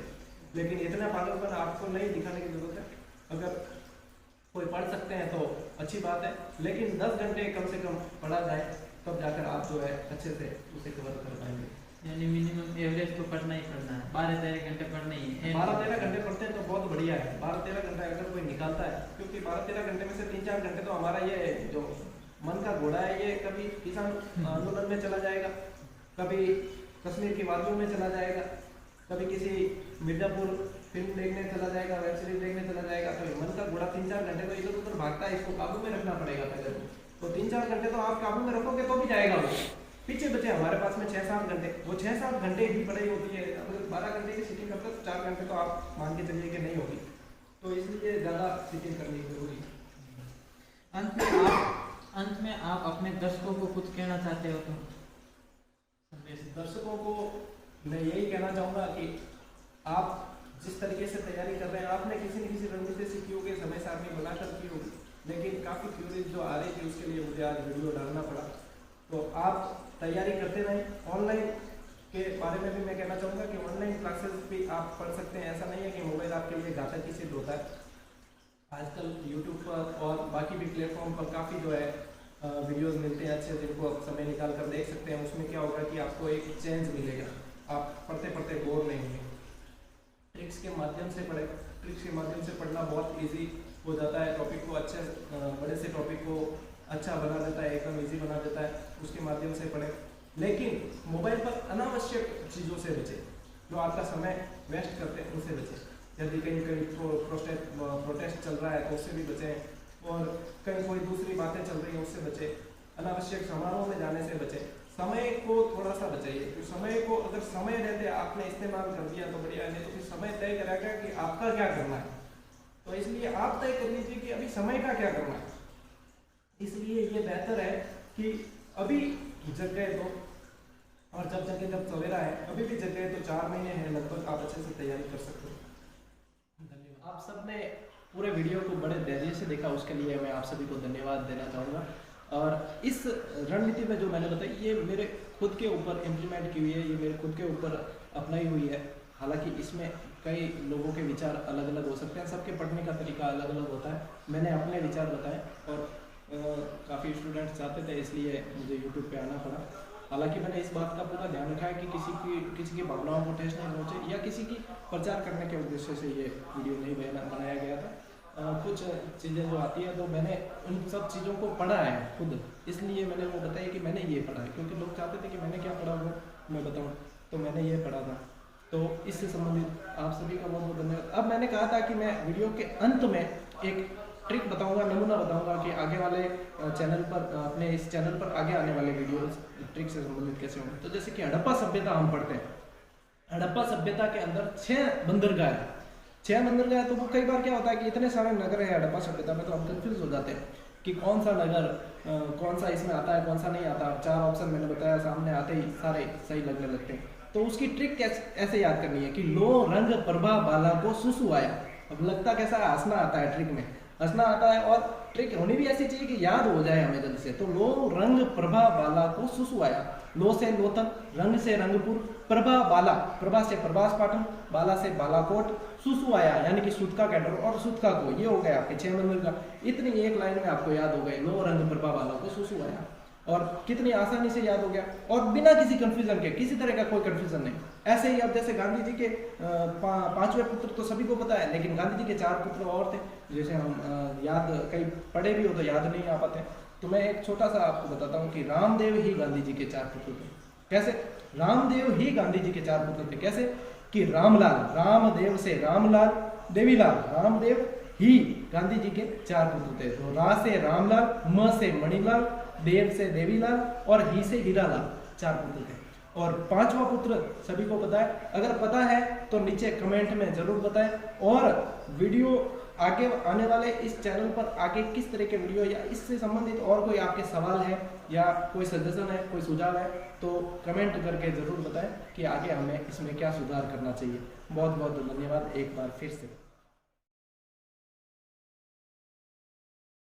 लेकिन इतना पागलपन आपको नहीं दिखाने की जरूरत है। अगर कोई पढ़ सकते हैं तो अच्छी बात है, लेकिन 10 घंटे कम से कम पढ़ा जाए, तब जाकर आप जो है अच्छे से उसे कवर कर पाएंगे। यानी मिनिमम एवरेज तो पढ़ना ही पढ़ना है, 12-13 घंटे पढ़ना ही है। 12-13 घंटे पढ़ते हैं तो बहुत बढ़िया है। 12-13 घंटे अगर कोई निकालता है, क्योंकि 12-13 घंटे में से 3-4 घंटे तो हमारा ये जो मन का घोड़ा है, ये कभी किसान आंदोलन में चला जाएगा, कभी कश्मीर की वादियों में चला जाएगा, कभी किसी मिर्जापुर फिल्म देखने चला जाएगा, वेब सीरीज देखने चला जाएगा। तो मन का घोड़ा 3-4 घंटे तो इधर उधर भागता है, इसको काबू में रखना पड़ेगा पहले। तो 3-4 घंटे तो आप काबू में रखोगे तो भी जाएगा वो। पीछे बचे हमारे पास में 6-7 घंटे, वो 6-7 घंटे ही पढ़ाई होती है। अगर 12 घंटे की सीटिंग करते तो 4 घंटे तो आप मान के चलिए कि नहीं होगी, तो इसलिए ज़्यादा सीटिंग करनी जरूरी है। अंत में आप अपने दर्शकों को कुछ कहना चाहते हो तो? दर्शकों को मैं यही कहना चाहूँगा कि आप जिस तरीके से तैयारी कर रहे हैं, आपने किसी न किसी रणनीति से की होगी, समय सारणी बनाकर की होगी, लेकिन काफ़ी क्यूरीज जो आ रही थी उसके लिए मुझे आज वीडियो डालना पड़ा। तो आप तैयारी करते रहें। ऑनलाइन के बारे में भी मैं कहना चाहूँगा कि ऑनलाइन क्लासेस भी आप पढ़ सकते हैं। ऐसा नहीं है कि मोबाइल आपके लिए घातक ही सिद्ध होता है। आजकल यूट्यूब पर और बाकी भी प्लेटफॉर्म पर काफ़ी जो है वीडियोस मिलते हैं अच्छे, जिनको आप समय निकाल कर देख सकते हैं। उसमें क्या होगा कि आपको एक चेंज मिलेगा, आप पढ़ते पढ़ते बोर नहीं होंगे। ट्रिक्स के माध्यम से पढ़े, ट्रिक्स के माध्यम से पढ़ना बहुत इजी हो जाता है। टॉपिक को अच्छे, बड़े से टॉपिक को अच्छा बना देता है, एकदम इजी बना देता है, उसके माध्यम से पढ़े। लेकिन मोबाइल पर अनावश्यक चीज़ों से बचे, जो आपका समय वेस्ट करते हैं उनसे बचे। यदि कहीं प्रोटेस्ट चल रहा है तो उससे भी बचें, और कहीं कोई दूसरी बातें चल रही हैं उससे बचें। अनावश्यक समारोह में जाने से बचें। समय को थोड़ा सा बचाइए। तो समय को अगर समय रहते आपने इस्तेमाल कर दिया तो बढ़िया, नहीं तो फिर समय तय करेगा कि आपका क्या करना है। तो इसलिए आप तय कर लीजिए कि अभी समय का क्या करना है। इसलिए ये बेहतर है कि अभी जग गए तो, और जब जगह जब सवेरा है, अभी भी जग गए तो 4 महीने हैं लगभग, आप अच्छे से तैयारी कर सकते हो। धन्यवाद। आप सबने पूरे वीडियो को बड़े धैर्य से देखा, उसके लिए मैं आप सभी को धन्यवाद देना चाहूँगा। और इस रणनीति में जो मैंने बताई, ये मेरे खुद के ऊपर इम्प्लीमेंट की हुई है, ये मेरे खुद के ऊपर अपनाई हुई है। हालांकि इसमें कई लोगों के विचार अलग अलग हो सकते हैं, सबके पढ़ने का तरीका अलग अलग होता है। मैंने अपने विचार बताए और काफ़ी स्टूडेंट्स चाहते थे, इसलिए मुझे यूट्यूब पे आना पड़ा। हालांकि मैंने इस बात का पूरा ध्यान रखा है कि किसी की भावनाओं को ठेस नहीं पहुँचे या किसी की प्रचार करने के उद्देश्य से ये वीडियो नहीं बनाया गया था। कुछ चीज़ें जो आती है तो मैंने उन सब चीज़ों को पढ़ा है खुद, इसलिए मैंने वो बताया कि मैंने ये पढ़ा है, क्योंकि लोग चाहते थे कि मैंने क्या पढ़ा वो मैं बताऊँ, तो मैंने ये पढ़ा था। तो इससे संबंधित आप सभी का बहुत बहुत धन्यवाद। अब मैंने कहा था कि मैं वीडियो के अंत में एक ट्रिक बताऊंगा, नमूना बताऊंगा कि आगे वाले चैनल पर, अपने इस चैनल पर आगे आने वाले वीडियोस ट्रिक से संबंधित कैसे होंगे। तो जैसे कि हड़प्पा सभ्यता हम पढ़ते हैं, हड़प्पा सभ्यता के अंदर 6 बंदरगाह है, 6 बंदरगाह है। तो वो कई बार क्या होता है कि इतने सारे नगर है हड़प्पा सभ्यता में, तो हम कंफ्यूज हो जाते हैं कि कौन सा नगर कौन सा इसमें आता है, कौन सा नहीं आता। 4 ऑप्शन मैंने बताया, सामने आते ही सारे सही लगने लगते हैं। तो उसकी ट्रिक ऐसे याद करनी है कि लो रंग प्रभा बाला को सुसु आया। अब लगता कैसा है, हंसना आता है, ट्रिक में हंसना आता है, और ट्रिक होनी भी ऐसी चाहिए कि याद हो जाए हमें जल्दी से। तो लो रंग प्रभा बाला को सुसु आया, लो से लोथन, रंग से रंगपुर, प्रभा बाला, प्रभा से प्रभास पाटन, बाला से बालाकोट, सुसु आया यानी कि सुतका कैंटर और सुतका को। ये हो गया आपके 6 मंदिर का। इतनी एक लाइन में आपको याद हो गए, लो रंग प्रभा बाला को सुसु आया, और कितनी आसानी से याद हो गया और बिना किसी कंफ्यूजन के, किसी तरह का कोई कंफ्यूजन नहीं। ऐसे ही अब जैसे गांधी जी के 5वें पुत्र तो सभी को पता है, लेकिन गांधी जी के 4 पुत्र और थे, जैसे हम याद कई पढ़े भी हो तो याद नहीं आ पाते। तो मैं एक छोटा सा आपको बताता हूँ कि रामदेव ही गांधी जी के 4 पुत्र थे। कैसे? रामदेव ही गांधी जी के 4 पुत्र थे। कैसे? कि रामलाल, रामदेव से रामलाल, देवीलाल, रामदेव ही गांधी जी के 4 पुत्र थे। तो रा से रामलाल, म से मणिलाल, देव से देवीलाल और ही से हीरालाल, 4 पुत्र थे। और 5वां पुत्र सभी को पता है, अगर पता है तो नीचे कमेंट में जरूर बताएं। और वीडियो आगे आने वाले इस चैनल पर आगे किस तरह के वीडियो या इससे संबंधित और कोई आपके सवाल है या कोई सजेशन है, कोई सुझाव है, तो कमेंट करके जरूर बताएं कि आगे हमें इसमें क्या सुधार करना चाहिए। बहुत बहुत धन्यवाद एक बार फिर से।